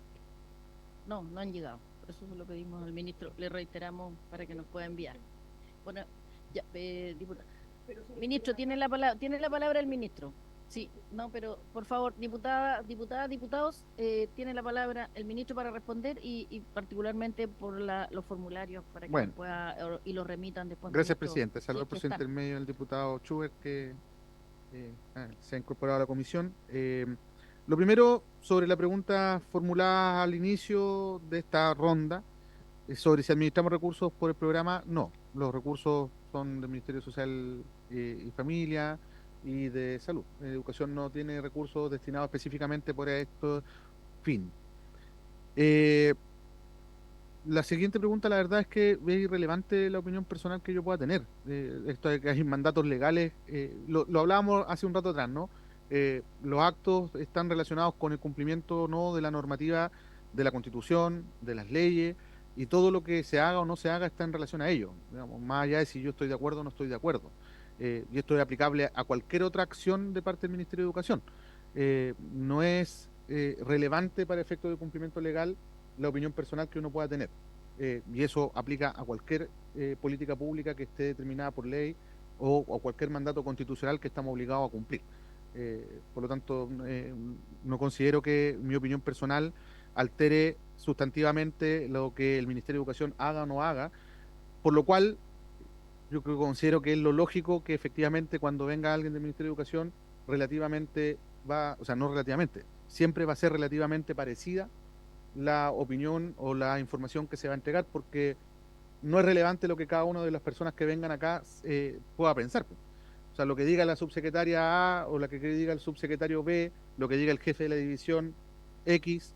No, no han llegado. Por eso se lo pedimos al ministro. Le reiteramos para que nos pueda enviar. Bueno, ya, diputado. Ministro, tiene la palabra el ministro. Sí, no, pero por favor, diputados, tiene la palabra el ministro para responder y particularmente por los formularios para que Bueno. pueda y los remitan después. Gracias, ministro. presidente. Saludos Sí, por que su están. intermedio el diputado Schubert que se ha incorporado a la comisión. Lo primero, sobre la pregunta formulada al inicio de esta ronda, sobre si administramos recursos por el programa, no. Los recursos son del Ministerio Social y Familia y de Salud. Educación no tiene recursos destinados específicamente por este fin. La siguiente pregunta, la verdad es que es irrelevante la opinión personal que yo pueda tener. Esto de que hay mandatos legales, lo hablábamos hace un rato atrás, ¿no? Los actos están relacionados con el cumplimiento o no de la normativa de la Constitución, de las leyes, y todo lo que se haga o no se haga está en relación a ello, digamos, más allá de si yo estoy de acuerdo o no estoy de acuerdo. Y esto es aplicable a cualquier otra acción de parte del Ministerio de Educación. No es relevante para efectos de cumplimiento legal la opinión personal que uno pueda tener. Y eso aplica a cualquier política pública que esté determinada por ley o cualquier mandato constitucional que estamos obligados a cumplir. Por lo tanto, no considero que mi opinión personal altere sustantivamente lo que el Ministerio de Educación haga o no haga, por lo cual yo considero que es lo lógico que efectivamente cuando venga alguien del Ministerio de Educación siempre va a ser relativamente parecida la opinión o la información que se va a entregar, porque no es relevante lo que cada una de las personas que vengan acá pueda pensar. O sea, lo que diga la subsecretaria A o lo que diga el subsecretario B, lo que diga el jefe de la división X,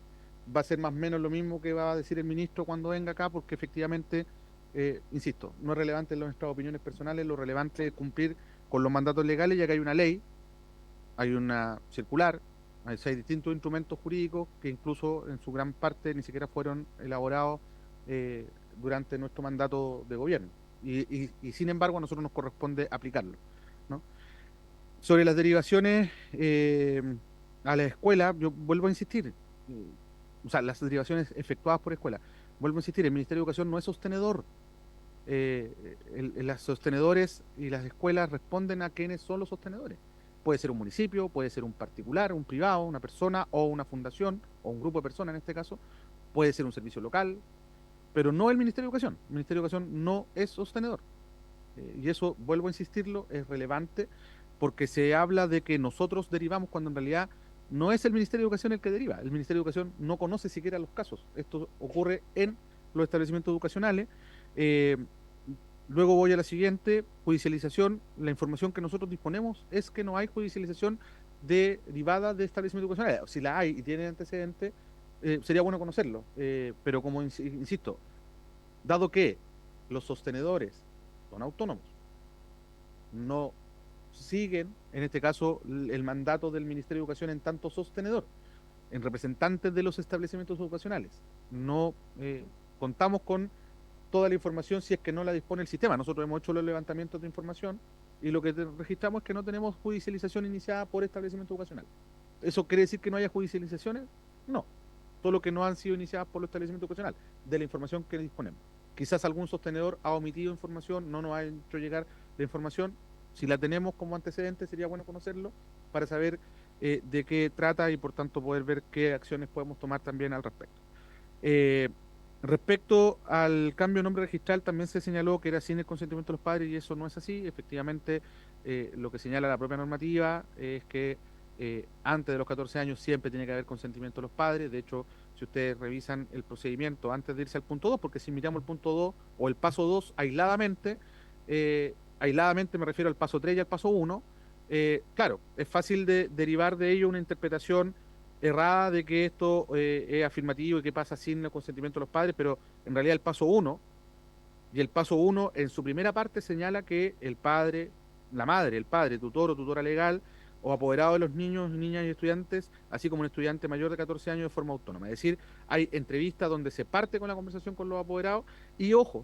va a ser más o menos lo mismo que va a decir el ministro cuando venga acá, porque efectivamente, insisto, no es relevante nuestras opiniones personales, lo relevante es cumplir con los mandatos legales, ya que hay una ley, hay una circular, hay distintos instrumentos jurídicos que incluso en su gran parte ni siquiera fueron elaborados durante nuestro mandato de gobierno. Y sin embargo a nosotros nos corresponde aplicarlo, ¿no? Sobre las derivaciones a la escuela, yo vuelvo a insistir, o sea, las derivaciones efectuadas por escuela, vuelvo a insistir, el Ministerio de Educación no es sostenedor. Los sostenedores y las escuelas responden a quienes son los sostenedores. Puede ser un municipio, puede ser un particular, un privado, una persona o una fundación o un grupo de personas en este caso, puede ser un servicio local, pero no el Ministerio de Educación. El Ministerio de Educación no es sostenedor. Y eso, vuelvo a insistirlo, es relevante porque se habla de que nosotros derivamos cuando en realidad no es el Ministerio de Educación el que deriva. El Ministerio de Educación no conoce siquiera los casos. Esto ocurre en los establecimientos educacionales. Luego voy a la siguiente, judicialización. La información que nosotros disponemos es que no hay judicialización derivada de establecimientos educacionales. Si la hay y tiene antecedentes, sería bueno conocerlo. Pero como insisto, dado que los sostenedores son autónomos, no siguen, en este caso, el mandato del Ministerio de Educación en tanto sostenedor, en representantes de los establecimientos educacionales. No contamos con toda la información si es que no la dispone el sistema. Nosotros hemos hecho los levantamientos de información y lo que registramos es que no tenemos judicialización iniciada por establecimiento educacional. ¿Eso quiere decir que no haya judicializaciones? No, solo que no han sido iniciadas por los establecimientos educacionales, de la información que disponemos. Quizás algún sostenedor ha omitido información, no nos ha hecho llegar la información. Si la tenemos como antecedente, sería bueno conocerlo para saber de qué trata y por tanto poder ver qué acciones podemos tomar también al respecto. Respecto al cambio de nombre registral, también se señaló que era sin el consentimiento de los padres y eso no es así. Efectivamente, lo que señala la propia normativa es que antes de los 14 años siempre tiene que haber consentimiento de los padres. De hecho, si ustedes revisan el procedimiento antes de irse al punto 2, porque si miramos el punto 2 o el paso 2 aisladamente me refiero al paso 3 y al paso 1, claro, es fácil de derivar de ello una interpretación errada de que esto es afirmativo y que pasa sin el consentimiento de los padres, pero en realidad el paso 1 y el paso 1 en su primera parte señala que el padre, la madre, el padre, tutor o tutora legal o apoderado de los niños, niñas y estudiantes, así como un estudiante mayor de 14 años de forma autónoma. Es decir, hay entrevistas donde se parte con la conversación con los apoderados y, ojo,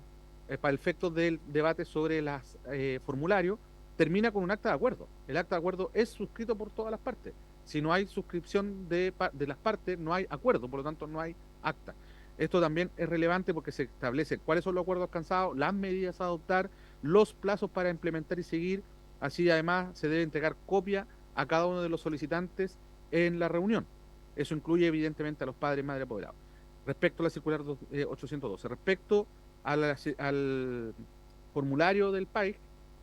para el efecto del debate sobre los formularios, termina con un acta de acuerdo. El acta de acuerdo es suscrito por todas las partes. Si no hay suscripción de las partes, no hay acuerdo, por lo tanto no hay acta. Esto también es relevante porque se establece cuáles son los acuerdos alcanzados, las medidas a adoptar, los plazos para implementar y seguir. Así además se debe entregar copia a cada uno de los solicitantes en la reunión. Eso incluye evidentemente a los padres, madre, apoderados. Respecto a la circular 812, respecto al formulario del PAIC,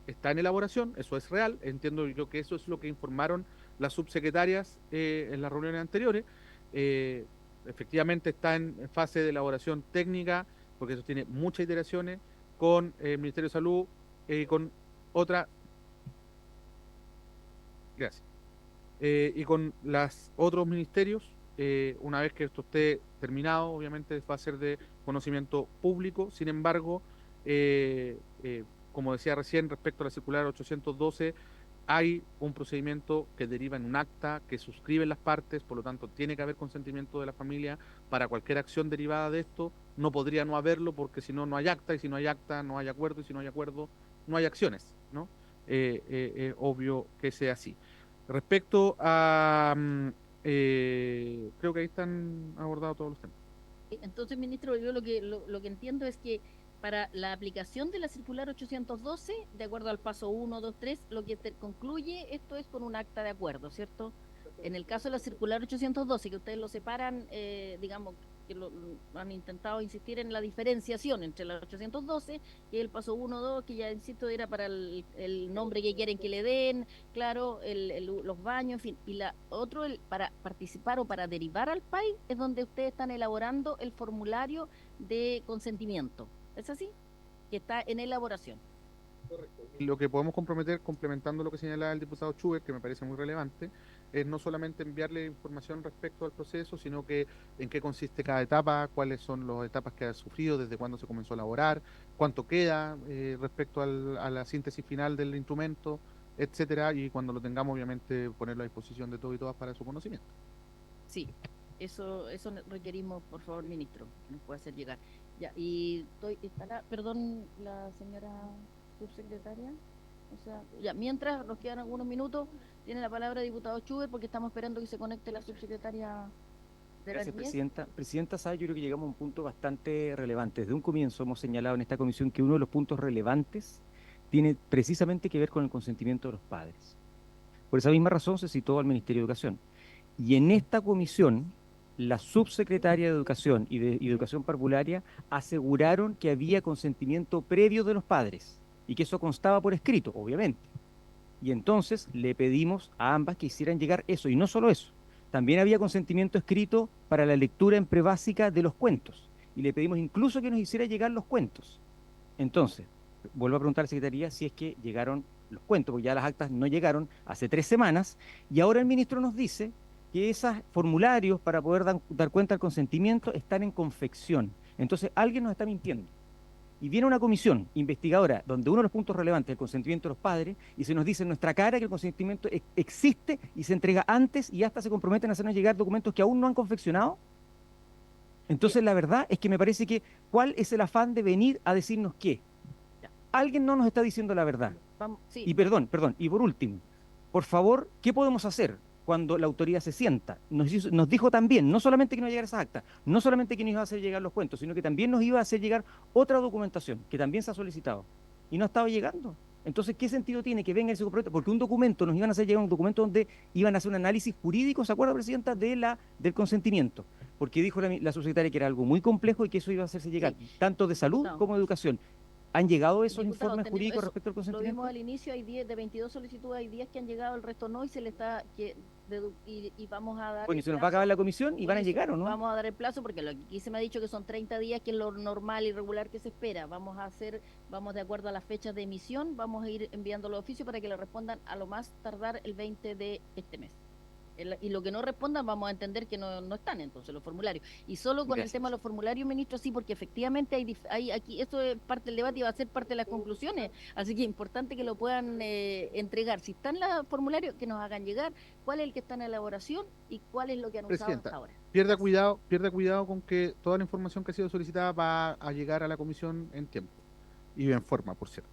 está en elaboración, eso es real, entiendo yo que eso es lo que informaron las subsecretarias en las reuniones anteriores. Efectivamente está en fase de elaboración técnica, porque eso tiene muchas iteraciones, con el Ministerio de Salud y con otra... Gracias. Y con los otros ministerios, una vez que esto esté terminado, obviamente va a ser de conocimiento público. Sin embargo, como decía recién, respecto a la circular 812, hay un procedimiento que deriva en un acta que suscriben las partes, por lo tanto tiene que haber consentimiento de la familia para cualquier acción derivada de esto. No podría no haberlo porque si no, no hay acta, y si no hay acta, no hay acuerdo, y si no hay acuerdo, no hay acciones, ¿no? Obvio que sea así. Respecto a... creo que ahí están abordados todos los temas. Entonces, ministro, yo lo que entiendo es que para la aplicación de la circular 812, de acuerdo al paso 1, 2, 3, lo que concluye esto es con un acta de acuerdo, ¿cierto? En el caso de la circular 812, que ustedes lo separan, digamos, que lo han intentado insistir en la diferenciación entre la 812 y el paso 1, 2, que ya, insisto, era para el nombre que quieren que le den, claro, los baños, en fin. Y la otro, para participar o para derivar al PAI, es donde ustedes están elaborando el formulario de consentimiento. ¿Es así? Que está en elaboración. Lo que podemos comprometer, complementando lo que señala el diputado Schubert, que me parece muy relevante, es no solamente enviarle información respecto al proceso, sino que en qué consiste cada etapa, cuáles son las etapas que ha sufrido, desde cuándo se comenzó a elaborar, cuánto queda respecto a la síntesis final del instrumento, etcétera, y cuando lo tengamos, obviamente, ponerlo a disposición de todos y todas para su conocimiento. Sí, eso requerimos, por favor, ministro, que nos pueda hacer llegar. Ya, y estará, perdón, la señora subsecretaria. O sea, ya, mientras nos quedan algunos minutos, tiene la palabra el diputado Schubert, porque estamos esperando que se conecte la subsecretaria de Gracias, la presidenta. Presidenta Sá, yo creo que llegamos a un punto bastante relevante. Desde un comienzo hemos señalado en esta comisión que uno de los puntos relevantes tiene precisamente que ver con el consentimiento de los padres. Por esa misma razón se citó al Ministerio de Educación. Y en esta comisión, la subsecretaria de Educación y de Educación Parvularia aseguraron que había consentimiento previo de los padres y que eso constaba por escrito, obviamente. Y entonces le pedimos a ambas que hicieran llegar eso, y no solo eso, también había consentimiento escrito para la lectura en prebásica de los cuentos, y le pedimos incluso que nos hiciera llegar los cuentos. Entonces, vuelvo a preguntar a la Secretaría si es que llegaron los cuentos, porque ya las actas no llegaron hace 3 semanas, y ahora el ministro nos dice que esos formularios para poder dar cuenta del consentimiento están en confección. Entonces, alguien nos está mintiendo. Y viene una comisión investigadora donde uno de los puntos relevantes es el consentimiento de los padres y se nos dice en nuestra cara que el consentimiento existe y se entrega antes y hasta se comprometen a hacernos llegar documentos que aún no han confeccionado. Entonces la verdad es que me parece que ¿cuál es el afán de venir a decirnos qué? Alguien no nos está diciendo la verdad. Vamos, sí. Y perdón, y por último, por favor, ¿qué podemos hacer? cuando la autoridad se sienta. Nos dijo también, no solamente que no iba a llegar esa acta, no solamente que nos iba a hacer llegar los cuentos, sino que también nos iba a hacer llegar otra documentación que también se ha solicitado y no estaba llegando. Entonces, ¿qué sentido tiene que venga ese compromiso? Porque un documento, nos iban a hacer llegar un documento donde iban a hacer un análisis jurídico, ¿se acuerda, Presidenta?, del consentimiento. Porque dijo la subsecretaria que era algo muy complejo y que eso iba a hacerse llegar, tanto de salud como de educación. ¿Han llegado esos Diputado, informes tenemos jurídicos eso, respecto al lo consentimiento? vimos al inicio, hay 10, de 22 solicitudes, hay 10 que han llegado, el resto no, y se le está, y vamos a dar Bueno, el se nos va a plazo. acabar la comisión y Por van a eso, llegar, ¿o no? Vamos a dar el plazo porque aquí se me ha dicho que son 30 días, que es lo normal y regular que se espera. Vamos de acuerdo a las fechas de emisión, vamos a ir enviando los oficios para que le respondan a lo más tardar el 20 de este mes. Y lo que no respondan vamos a entender que no están entonces los formularios. Y solo con el tema de los formularios, ministro, sí, porque efectivamente hay aquí, esto es parte del debate y va a ser parte de las conclusiones, así que es importante que lo puedan entregar. Si están los formularios, que nos hagan llegar cuál es el que está en elaboración y cuál es lo que han usado Presidenta, hasta ahora. pierda cuidado con que toda la información que ha sido solicitada va a llegar a la comisión en tiempo y en forma, por cierto.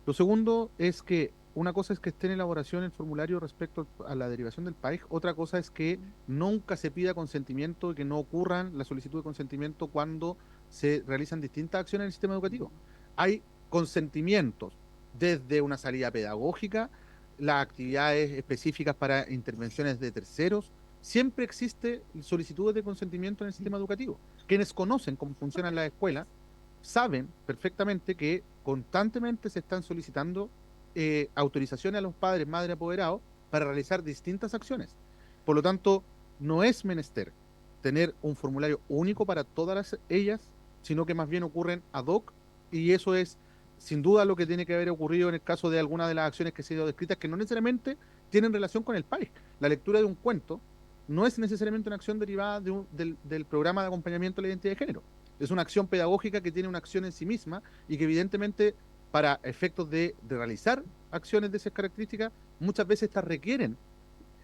Lo segundo es que una cosa es que esté en elaboración el formulario respecto a la derivación del país, otra cosa es que nunca se pida consentimiento y que no ocurran la solicitud de consentimiento cuando se realizan distintas acciones en el sistema educativo. Hay consentimientos desde una salida pedagógica, las actividades específicas para intervenciones de terceros, siempre existe solicitudes de consentimiento en el sistema educativo. Quienes conocen cómo funcionan las escuelas saben perfectamente que constantemente se están solicitando autorizaciones a los padres, madres apoderados para realizar distintas acciones. Por lo tanto, no es menester tener un formulario único para todas ellas, sino que más bien ocurren ad hoc, y eso es sin duda lo que tiene que haber ocurrido en el caso de alguna de las acciones que se han sido descritas, que no necesariamente tienen relación con el país. La lectura de un cuento no es necesariamente una acción derivada del programa de acompañamiento a la identidad de género. Es una acción pedagógica que tiene una acción en sí misma y que evidentemente para efectos de realizar acciones de esas características, muchas veces estas requieren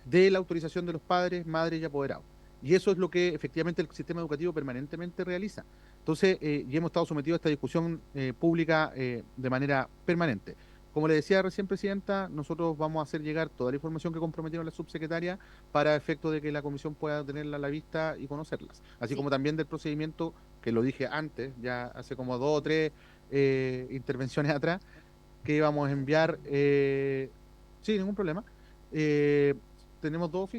de la autorización de los padres, madres y apoderados. Y eso es lo que efectivamente el sistema educativo permanentemente realiza. Entonces, y hemos estado sometidos a esta discusión pública de manera permanente. Como le decía recién, Presidenta, nosotros vamos a hacer llegar toda la información que comprometieron la subsecretaria para efecto de que la comisión pueda tenerla a la vista y conocerlas. Así como también del procedimiento, que lo dije antes, ya hace como 2 o 3 intervenciones atrás, que íbamos a enviar, sin ningún problema. Tenemos 2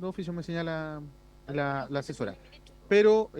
oficios me señala la asesora. Pero,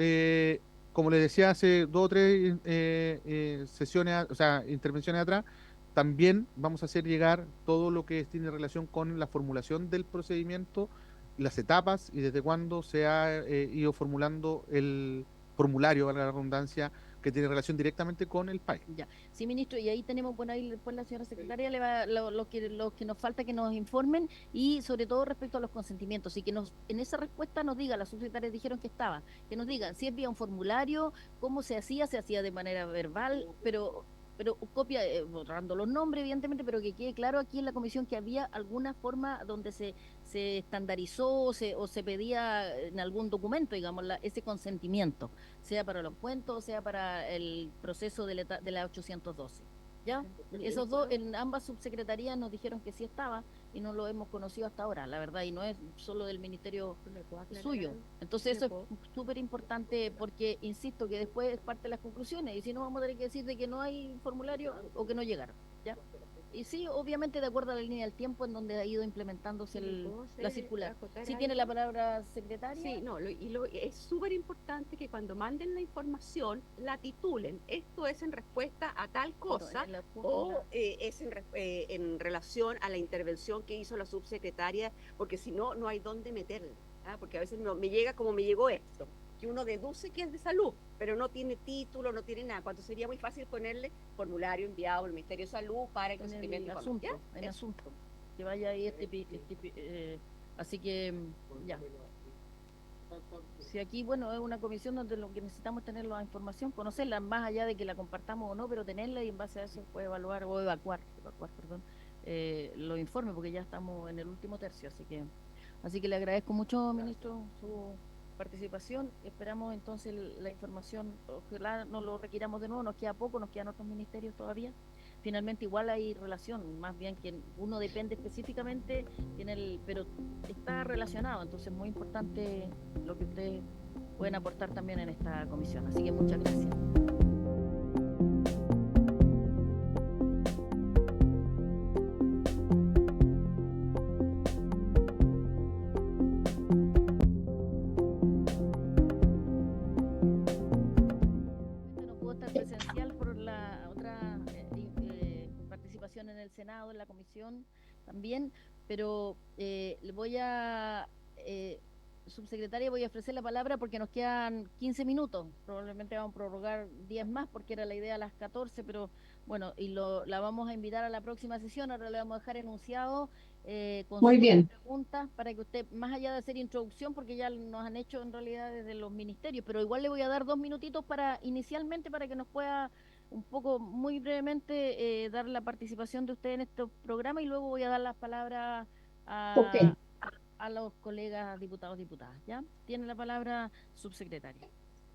como le decía hace 2 o 3 sesiones, o sea, intervenciones atrás, también vamos a hacer llegar todo lo que tiene relación con la formulación del procedimiento, las etapas y desde cuándo se ha ido formulando el formulario, valga la redundancia, que tiene relación directamente con el país. Ya, sí, ministro, y ahí tenemos, bueno, ahí después la señora secretaria le va lo que nos falta que nos informen y sobre todo respecto a los consentimientos y que en esa respuesta nos diga, las subsecretarias dijeron que estaba, que nos digan si es vía un formulario, cómo se hacía de manera verbal, pero copia, borrando los nombres, evidentemente, pero que quede claro aquí en la comisión que había alguna forma donde se estandarizó o se pedía en algún documento, digamos, ese consentimiento, sea para los cuentos, sea para el proceso de la 812. ¿Ya? Esos dos, en ambas subsecretarías nos dijeron que sí estaba y no lo hemos conocido hasta ahora, la verdad, y no es solo del ministerio suyo. Entonces eso es súper importante porque, insisto, que después es parte de las conclusiones y si no vamos a tener que decir de que no hay formulario o que no llegaron, ¿ya? Y sí, obviamente de acuerdo a la línea del tiempo en donde ha ido implementándose la circular. ¿Sí tiene la palabra secretaria? Sí, no, es súper importante que cuando manden la información la titulen. Esto es en respuesta a tal cosa o es en relación a la intervención que hizo la subsecretaria, porque si no, no hay dónde meterla. Porque a veces me llega como me llegó esto, que uno deduce que es de salud, pero no tiene título, no tiene nada. Cuando sería muy fácil ponerle formulario enviado al Ministerio de Salud para el consentimiento en asunto, que vaya ahí así que ya. Si aquí, bueno, es una comisión donde lo que necesitamos es tener la información, conocerla, más allá de que la compartamos o no, pero tenerla y en base a eso puede evaluar o evacuar, perdón, los informes, porque ya estamos en el último tercio, así que le agradezco mucho, ministro, su participación. Esperamos entonces la información, ojalá no lo requiramos de nuevo, nos queda poco, nos quedan otros ministerios todavía, finalmente igual hay relación, más bien que uno depende específicamente, pero está relacionado, entonces es muy importante lo que ustedes pueden aportar también en esta comisión. Así que muchas gracias. No pudo estar presencial por la otra participación en el Senado, en la comisión también, pero le voy a, subsecretaria, voy a ofrecer la palabra porque nos quedan 15 minutos, probablemente vamos a prorrogar 10 más porque era la idea a las 14, pero bueno, la vamos a invitar a la próxima sesión, ahora le vamos a dejar enunciado Muy consultas, bien. preguntas, para que usted, más allá de hacer introducción, porque ya nos han hecho en realidad desde los ministerios, pero igual le voy a dar 2 minutitos inicialmente para que nos pueda un poco, muy brevemente, dar la participación de usted en este programa y luego voy a dar las palabras Ok. a los colegas diputados, diputadas. ¿Ya? Tiene la palabra, subsecretaria.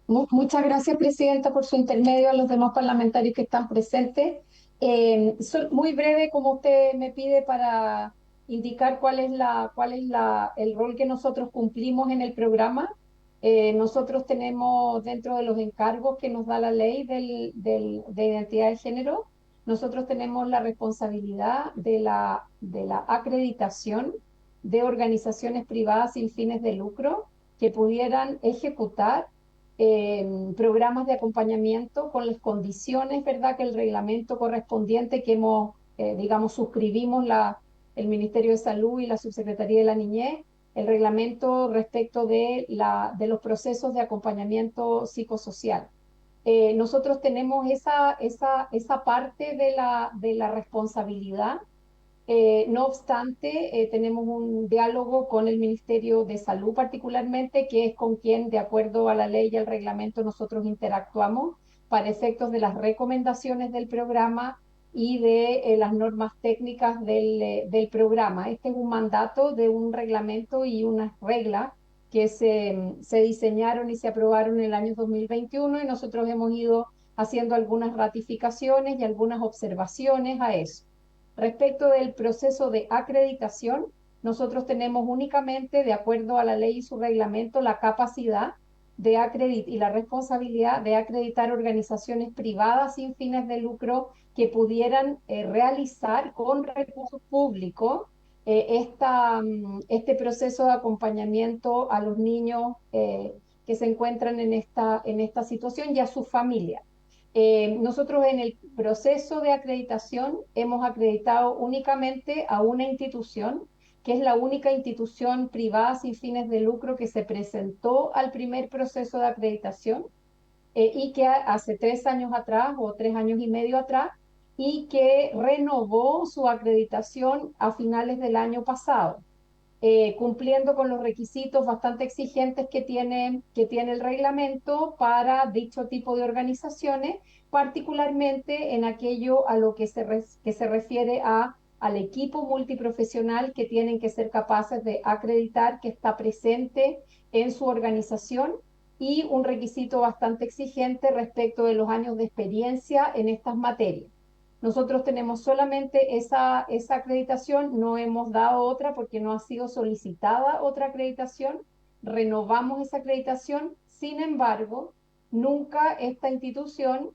Muchas gracias, Presidenta, por su intermedio, a los demás parlamentarios que están presentes. Soy muy breve, como usted me pide, para indicar el rol que nosotros cumplimos en el programa. Nosotros tenemos, dentro de los encargos que nos da la ley de identidad de género, nosotros tenemos la responsabilidad de la acreditación de organizaciones privadas sin fines de lucro que pudieran ejecutar programas de acompañamiento con las condiciones, ¿verdad?, que el reglamento correspondiente que digamos, suscribimos el Ministerio de Salud y la Subsecretaría de la Niñez, el reglamento respecto de los procesos de acompañamiento psicosocial. Nosotros tenemos esa parte de la responsabilidad. No obstante, tenemos un diálogo con el Ministerio de Salud particularmente, que es con quien, de acuerdo a la ley y al reglamento, nosotros interactuamos para efectos de las recomendaciones del programa y de las normas técnicas del programa. Este es un mandato de un reglamento y unas reglas que se diseñaron y se aprobaron en el año 2021 y nosotros hemos ido haciendo algunas ratificaciones y algunas observaciones a eso. Respecto del proceso de acreditación, nosotros tenemos únicamente, de acuerdo a la ley y su reglamento, la capacidad de acreditar y la responsabilidad de acreditar organizaciones privadas sin fines de lucro que pudieran realizar con recursos públicos este proceso de acompañamiento a los niños que se encuentran en esta situación y a sus familias. Nosotros en el proceso de acreditación hemos acreditado únicamente a una institución, que es la única institución privada sin fines de lucro que se presentó al primer proceso de acreditación y que hace 3 años atrás o 3 años y medio atrás y que renovó su acreditación a finales del año pasado. Cumpliendo con los requisitos bastante exigentes que tiene el reglamento para dicho tipo de organizaciones, particularmente en aquello a lo que se refiere al equipo multiprofesional que tienen que ser capaces de acreditar que está presente en su organización y un requisito bastante exigente respecto de los años de experiencia en estas materias. Nosotros tenemos solamente esa acreditación, no hemos dado otra porque no ha sido solicitada otra acreditación, renovamos esa acreditación, sin embargo, nunca esta institución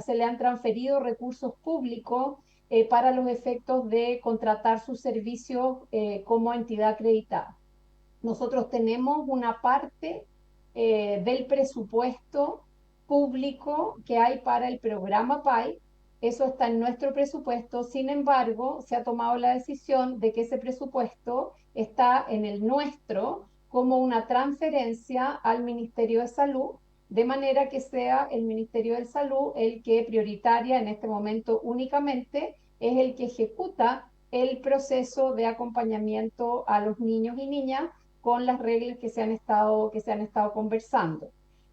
se le han transferido recursos públicos para los efectos de contratar sus servicios como entidad acreditada. Nosotros tenemos una parte del presupuesto público que hay para el programa PAI. Eso está en nuestro presupuesto. Sin embargo, se ha tomado la decisión de que ese presupuesto está en el nuestro como una transferencia al Ministerio de Salud, de manera que sea el Ministerio de Salud el que prioritaria en este momento únicamente es el que ejecuta el proceso de acompañamiento a los niños y niñas con las reglas que se han estado conversando.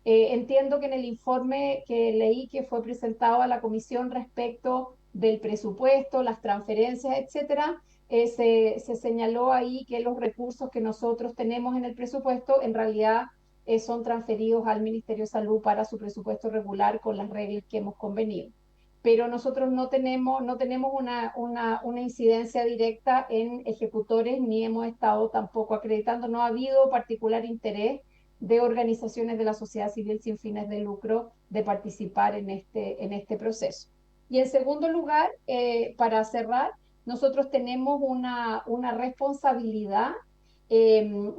Entiendo que en el informe que leí que fue presentado a la comisión respecto del presupuesto, las transferencias, etcétera, se señaló ahí que los recursos que nosotros tenemos en el presupuesto en realidad son transferidos al Ministerio de Salud para su presupuesto regular con las reglas que hemos convenido. pero nosotros no tenemos una incidencia directa en ejecutores, ni hemos estado tampoco acreditando, no ha habido particular interés de organizaciones de la sociedad civil sin fines de lucro de participar en este proceso. Y en segundo lugar, para cerrar, nosotros tenemos una responsabilidad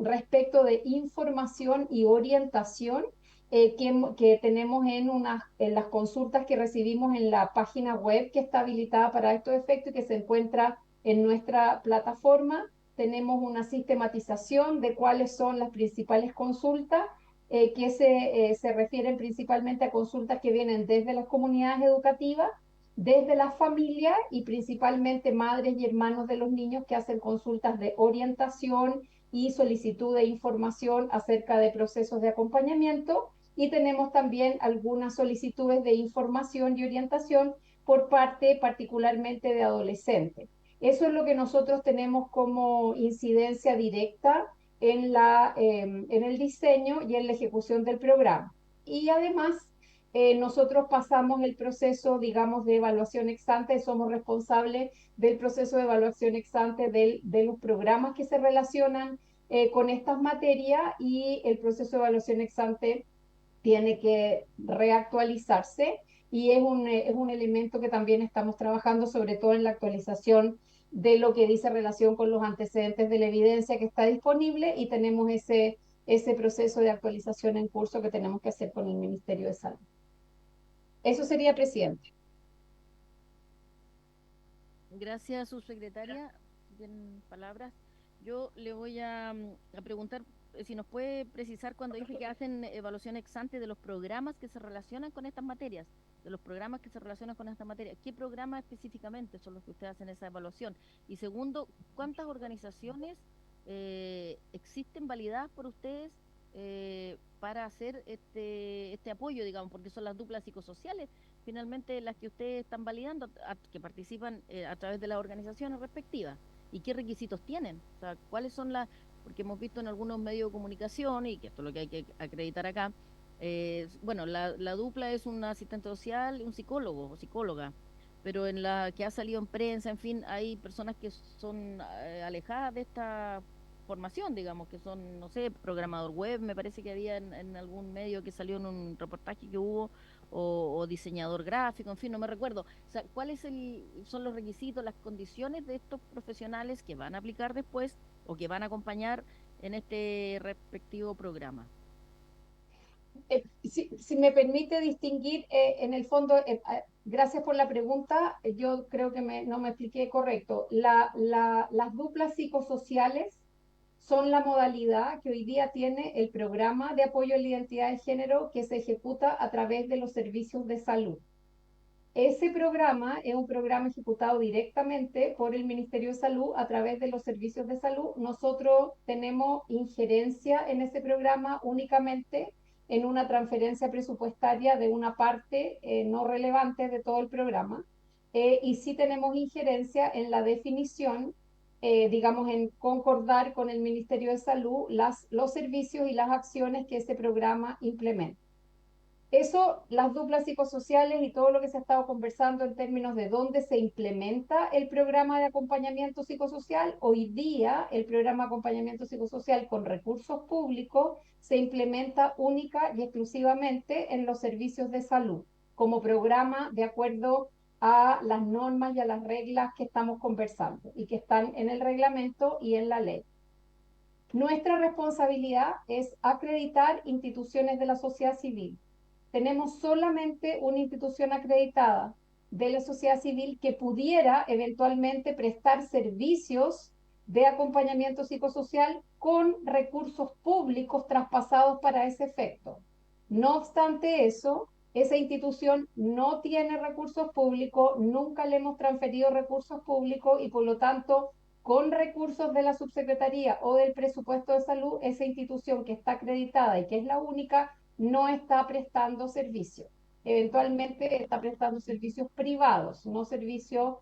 respecto de información y orientación que tenemos en las consultas que recibimos en la página web que está habilitada para estos efectos y que se encuentra en nuestra plataforma. Tenemos una sistematización de cuáles son las principales consultas que se refieren principalmente a consultas que vienen desde las comunidades educativas, desde las familias y principalmente madres y hermanos de los niños que hacen consultas de orientación y solicitud de información acerca de procesos de acompañamiento. Y tenemos también algunas solicitudes de información y orientación por parte particularmente de adolescentes. Eso es lo que nosotros tenemos como incidencia directa en el diseño y en la ejecución del programa. Y además, nosotros pasamos el proceso, digamos, de evaluación ex ante, somos responsables del proceso de evaluación ex ante de los programas que se relacionan con estas materias, y el proceso de evaluación ex ante tiene que reactualizarse y es un elemento que también estamos trabajando, sobre todo en la actualización de lo que dice relación con los antecedentes de la evidencia que está disponible, y tenemos ese proceso de actualización en curso que tenemos que hacer con el Ministerio de Salud. Eso sería, presidente. Gracias, subsecretaria. Bien, palabras. Yo le voy a preguntar si nos puede precisar cuando dice que hacen evaluación ex ante de los programas que se relacionan con estas materias, ¿qué programas específicamente son los que ustedes hacen esa evaluación? Y segundo, ¿cuántas organizaciones existen validadas por ustedes para hacer este apoyo, digamos, porque son las duplas psicosociales, finalmente las que ustedes están validando, que participan a través de las organizaciones respectivas? ¿Y qué requisitos tienen? O sea, ¿cuáles son porque hemos visto en algunos medios de comunicación, y que esto es lo que hay que acreditar acá, bueno, la dupla es un asistente social, un psicólogo o psicóloga, pero en la que ha salido en prensa, en fin, hay personas que son alejadas de esta formación, digamos, que son, no sé, programador web, me parece que había en algún medio que salió en un reportaje que hubo, o diseñador gráfico, en fin, no me recuerdo. O sea, ¿cuáles son los requisitos, las condiciones de estos profesionales que van a aplicar después o que van a acompañar en este respectivo programa? Si me permite distinguir, en el fondo, gracias por la pregunta, yo creo que no me expliqué correcto. Las duplas psicosociales son la modalidad que hoy día tiene el programa de apoyo a la identidad de género que se ejecuta a través de los servicios de salud. Ese programa es un programa ejecutado directamente por el Ministerio de Salud a través de los servicios de salud. Nosotros tenemos injerencia en ese programa únicamente en una transferencia presupuestaria de una parte no relevante de todo el programa, y sí tenemos injerencia en la definición, digamos, en concordar con el Ministerio de Salud los servicios y las acciones que ese programa implementa. Eso, las duplas psicosociales y todo lo que se ha estado conversando en términos de dónde se implementa el programa de acompañamiento psicosocial, hoy día el programa de acompañamiento psicosocial con recursos públicos se implementa única y exclusivamente en los servicios de salud, como programa de acuerdo a las normas y a las reglas que estamos conversando y que están en el reglamento y en la ley. Nuestra responsabilidad es acreditar instituciones de la sociedad civil. Tenemos solamente una institución acreditada de la sociedad civil que pudiera eventualmente prestar servicios de acompañamiento psicosocial con recursos públicos traspasados para ese efecto. No obstante eso, esa institución no tiene recursos públicos, nunca le hemos transferido recursos públicos, y por lo tanto, con recursos de la subsecretaría o del presupuesto de salud, esa institución que está acreditada y que es la única, no está prestando servicios. Eventualmente está prestando servicios privados, no servicios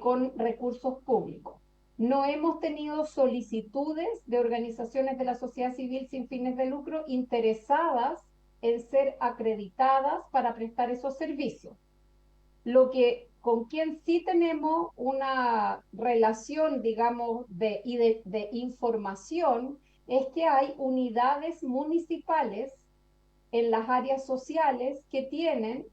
con recursos públicos. No hemos tenido solicitudes de organizaciones de la sociedad civil sin fines de lucro interesadas en ser acreditadas para prestar esos servicios. Con quien sí tenemos una relación, digamos, de información, es que hay unidades municipales en las áreas sociales que tienen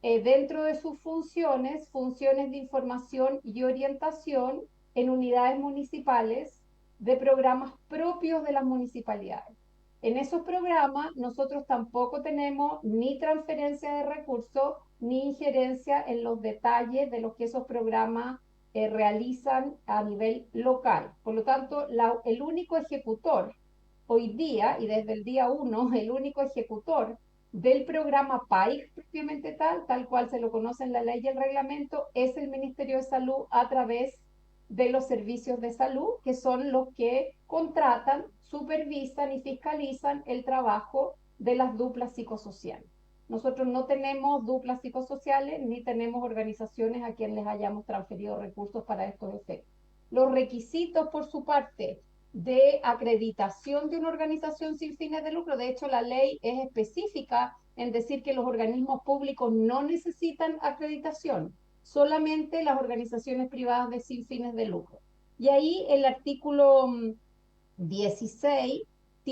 dentro de sus funciones de información y orientación en unidades municipales de programas propios de las municipalidades. En esos programas nosotros tampoco tenemos ni transferencia de recursos ni injerencia en los detalles de lo que esos programas realizan a nivel local. Por lo tanto, el único ejecutor hoy día, y desde el día 1, el único ejecutor del programa PAIG propiamente tal cual se lo conoce en la ley y el reglamento, es el Ministerio de Salud a través de los servicios de salud, que son los que contratan, supervisan y fiscalizan el trabajo de las duplas psicosociales. Nosotros no tenemos duplas psicosociales ni tenemos organizaciones a quienes les hayamos transferido recursos para estos efectos. Los requisitos, por su parte, de acreditación de una organización sin fines de lucro. De hecho, la ley es específica en decir que los organismos públicos no necesitan acreditación, solamente las organizaciones privadas de sin fines de lucro. Y ahí el artículo 16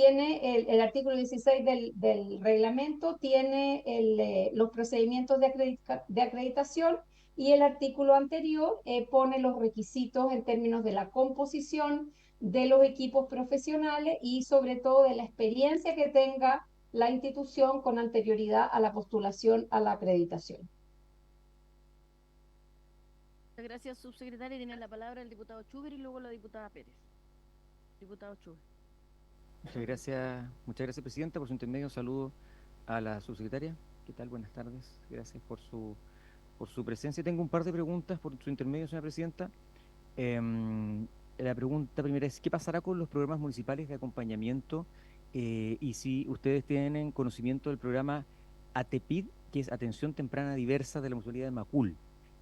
el artículo 16 del reglamento tiene los procedimientos de acreditación, y el artículo anterior pone los requisitos en términos de la composición de los equipos profesionales y sobre todo de la experiencia que tenga la institución con anterioridad a la postulación a la acreditación. Muchas gracias, subsecretaria. Tiene la palabra el diputado Chuber y luego la diputada Pérez. Diputado Chuber. Muchas gracias, Presidenta. Por su intermedio, un saludo a la subsecretaria. ¿Qué tal? Buenas tardes. Gracias por su presencia. Tengo un par de preguntas por su intermedio, señora Presidenta. La pregunta primera es, ¿qué pasará con los programas municipales de acompañamiento y si ustedes tienen conocimiento del programa ATEPID, que es Atención Temprana Diversa de la Municipalidad de Macul?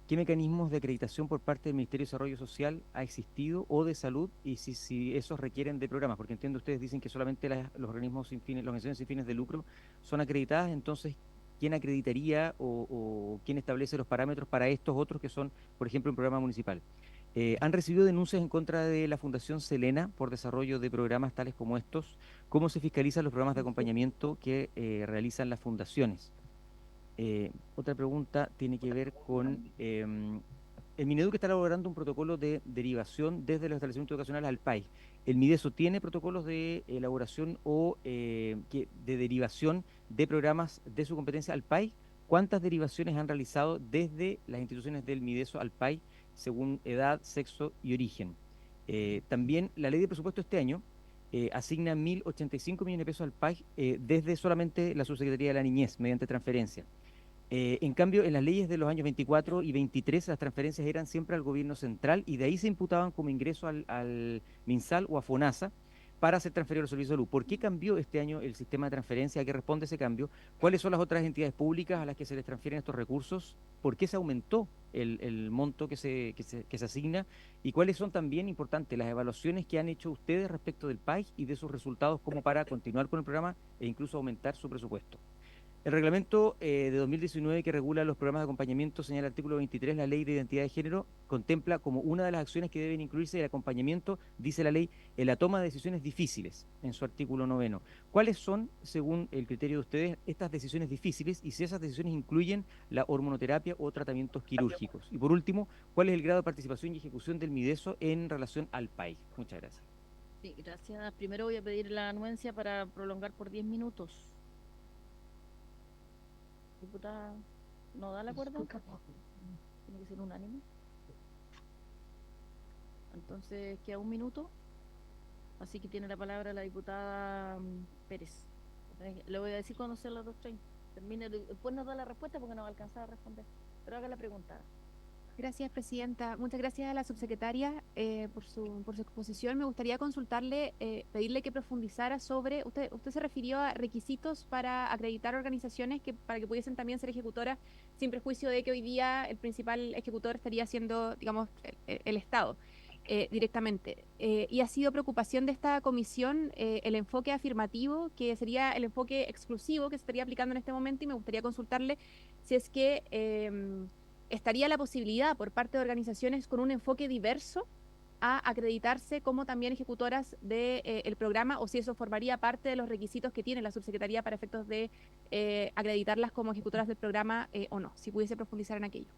¿Qué mecanismos de acreditación por parte del Ministerio de Desarrollo Social ha existido o de salud, y si esos requieren de programas? Porque entiendo, ustedes dicen que solamente los organismos sin fines, las organizaciones sin fines de lucro son acreditadas. Entonces, ¿quién acreditaría o quién establece los parámetros para estos otros que son, por ejemplo, un programa municipal? ¿Han recibido denuncias en contra de la Fundación Selena por desarrollo de programas tales como estos? ¿Cómo se fiscalizan los programas de acompañamiento que realizan las fundaciones? Otra pregunta tiene que ver con el Minedu, que está elaborando un protocolo de derivación desde los establecimientos educacionales al país. ¿El Mideso tiene protocolos de elaboración o de derivación de programas de su competencia al país? ¿Cuántas derivaciones han realizado desde las instituciones del Mideso al país según edad, sexo y origen? También la ley de presupuesto este año asigna 1.085 millones de pesos al país desde solamente la Subsecretaría de la Niñez mediante transferencia. En cambio, en las leyes de los años 24 y 23, las transferencias eran siempre al gobierno central y de ahí se imputaban como ingreso al MinSal o a FONASA para ser transferido a los servicios de salud. ¿Por qué cambió este año el sistema de transferencia? ¿A qué responde ese cambio? ¿Cuáles son las otras entidades públicas a las que se les transfieren estos recursos? ¿Por qué se aumentó el monto que se asigna? ¿Y cuáles son también, importantes, las evaluaciones que han hecho ustedes respecto del país y de sus resultados como para continuar con el programa e incluso aumentar su presupuesto? El reglamento de 2019 que regula los programas de acompañamiento, señala el artículo 23, la ley de identidad de género contempla como una de las acciones que deben incluirse el acompañamiento, dice la ley, en la toma de decisiones difíciles, en su artículo 9. ¿Cuáles son, según el criterio de ustedes, estas decisiones difíciles y si esas decisiones incluyen la hormonoterapia o tratamientos quirúrgicos? Y por último, ¿cuál es el grado de participación y ejecución del Mideso en relación al país? Muchas gracias. Sí, gracias. Primero voy a pedir la anuencia para prolongar por 10 minutos. Diputada, ¿no da el acuerdo? Tiene que ser unánime. Entonces queda 1 minuto. Así que tiene la palabra la diputada Pérez. Le voy a decir cuando sea las 2:30. Termine, después nos da la respuesta porque no va a alcanzar a responder. Pero haga la pregunta. Gracias, Presidenta. Muchas gracias a la subsecretaria por su exposición. Me gustaría consultarle, pedirle que profundizara sobre, usted se refirió a requisitos para acreditar organizaciones para que pudiesen también ser ejecutoras, sin prejuicio de que hoy día el principal ejecutor estaría siendo, digamos, el Estado directamente. Y ha sido preocupación de esta comisión el enfoque afirmativo, que sería el enfoque exclusivo que se estaría aplicando en este momento, y me gustaría consultarle si es que estaría la posibilidad por parte de organizaciones con un enfoque diverso a acreditarse como también ejecutoras del programa, o si eso formaría parte de los requisitos que tiene la subsecretaría para efectos de acreditarlas como ejecutoras del programa o no, si pudiese profundizar en aquello.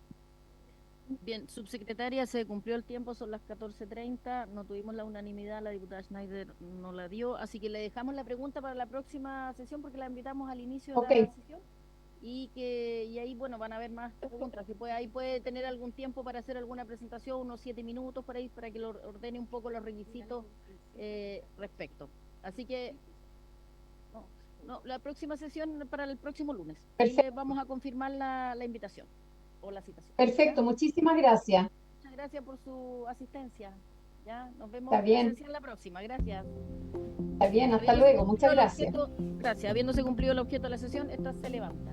Bien, subsecretaria, se cumplió el tiempo, son las 14:30, no tuvimos la unanimidad, la diputada Schneider no la dio, así que le dejamos la pregunta para la próxima sesión porque la invitamos al inicio de la sesión y ahí, bueno, van a haber más preguntas, que ahí puede tener algún tiempo para hacer alguna presentación, unos 7 minutos por ahí, para que lo ordene un poco los requisitos respecto. Así que, la próxima sesión para el próximo lunes. Ahí le vamos a confirmar la invitación. O la citación. Perfecto, muchísimas gracias. Muchas gracias por su asistencia. Ya, nos vemos Está bien. presencial la próxima. Gracias. Está bien, hasta luego. Muchas gracias. Gracias. Habiéndose cumplido el objeto de la sesión, esta se levanta.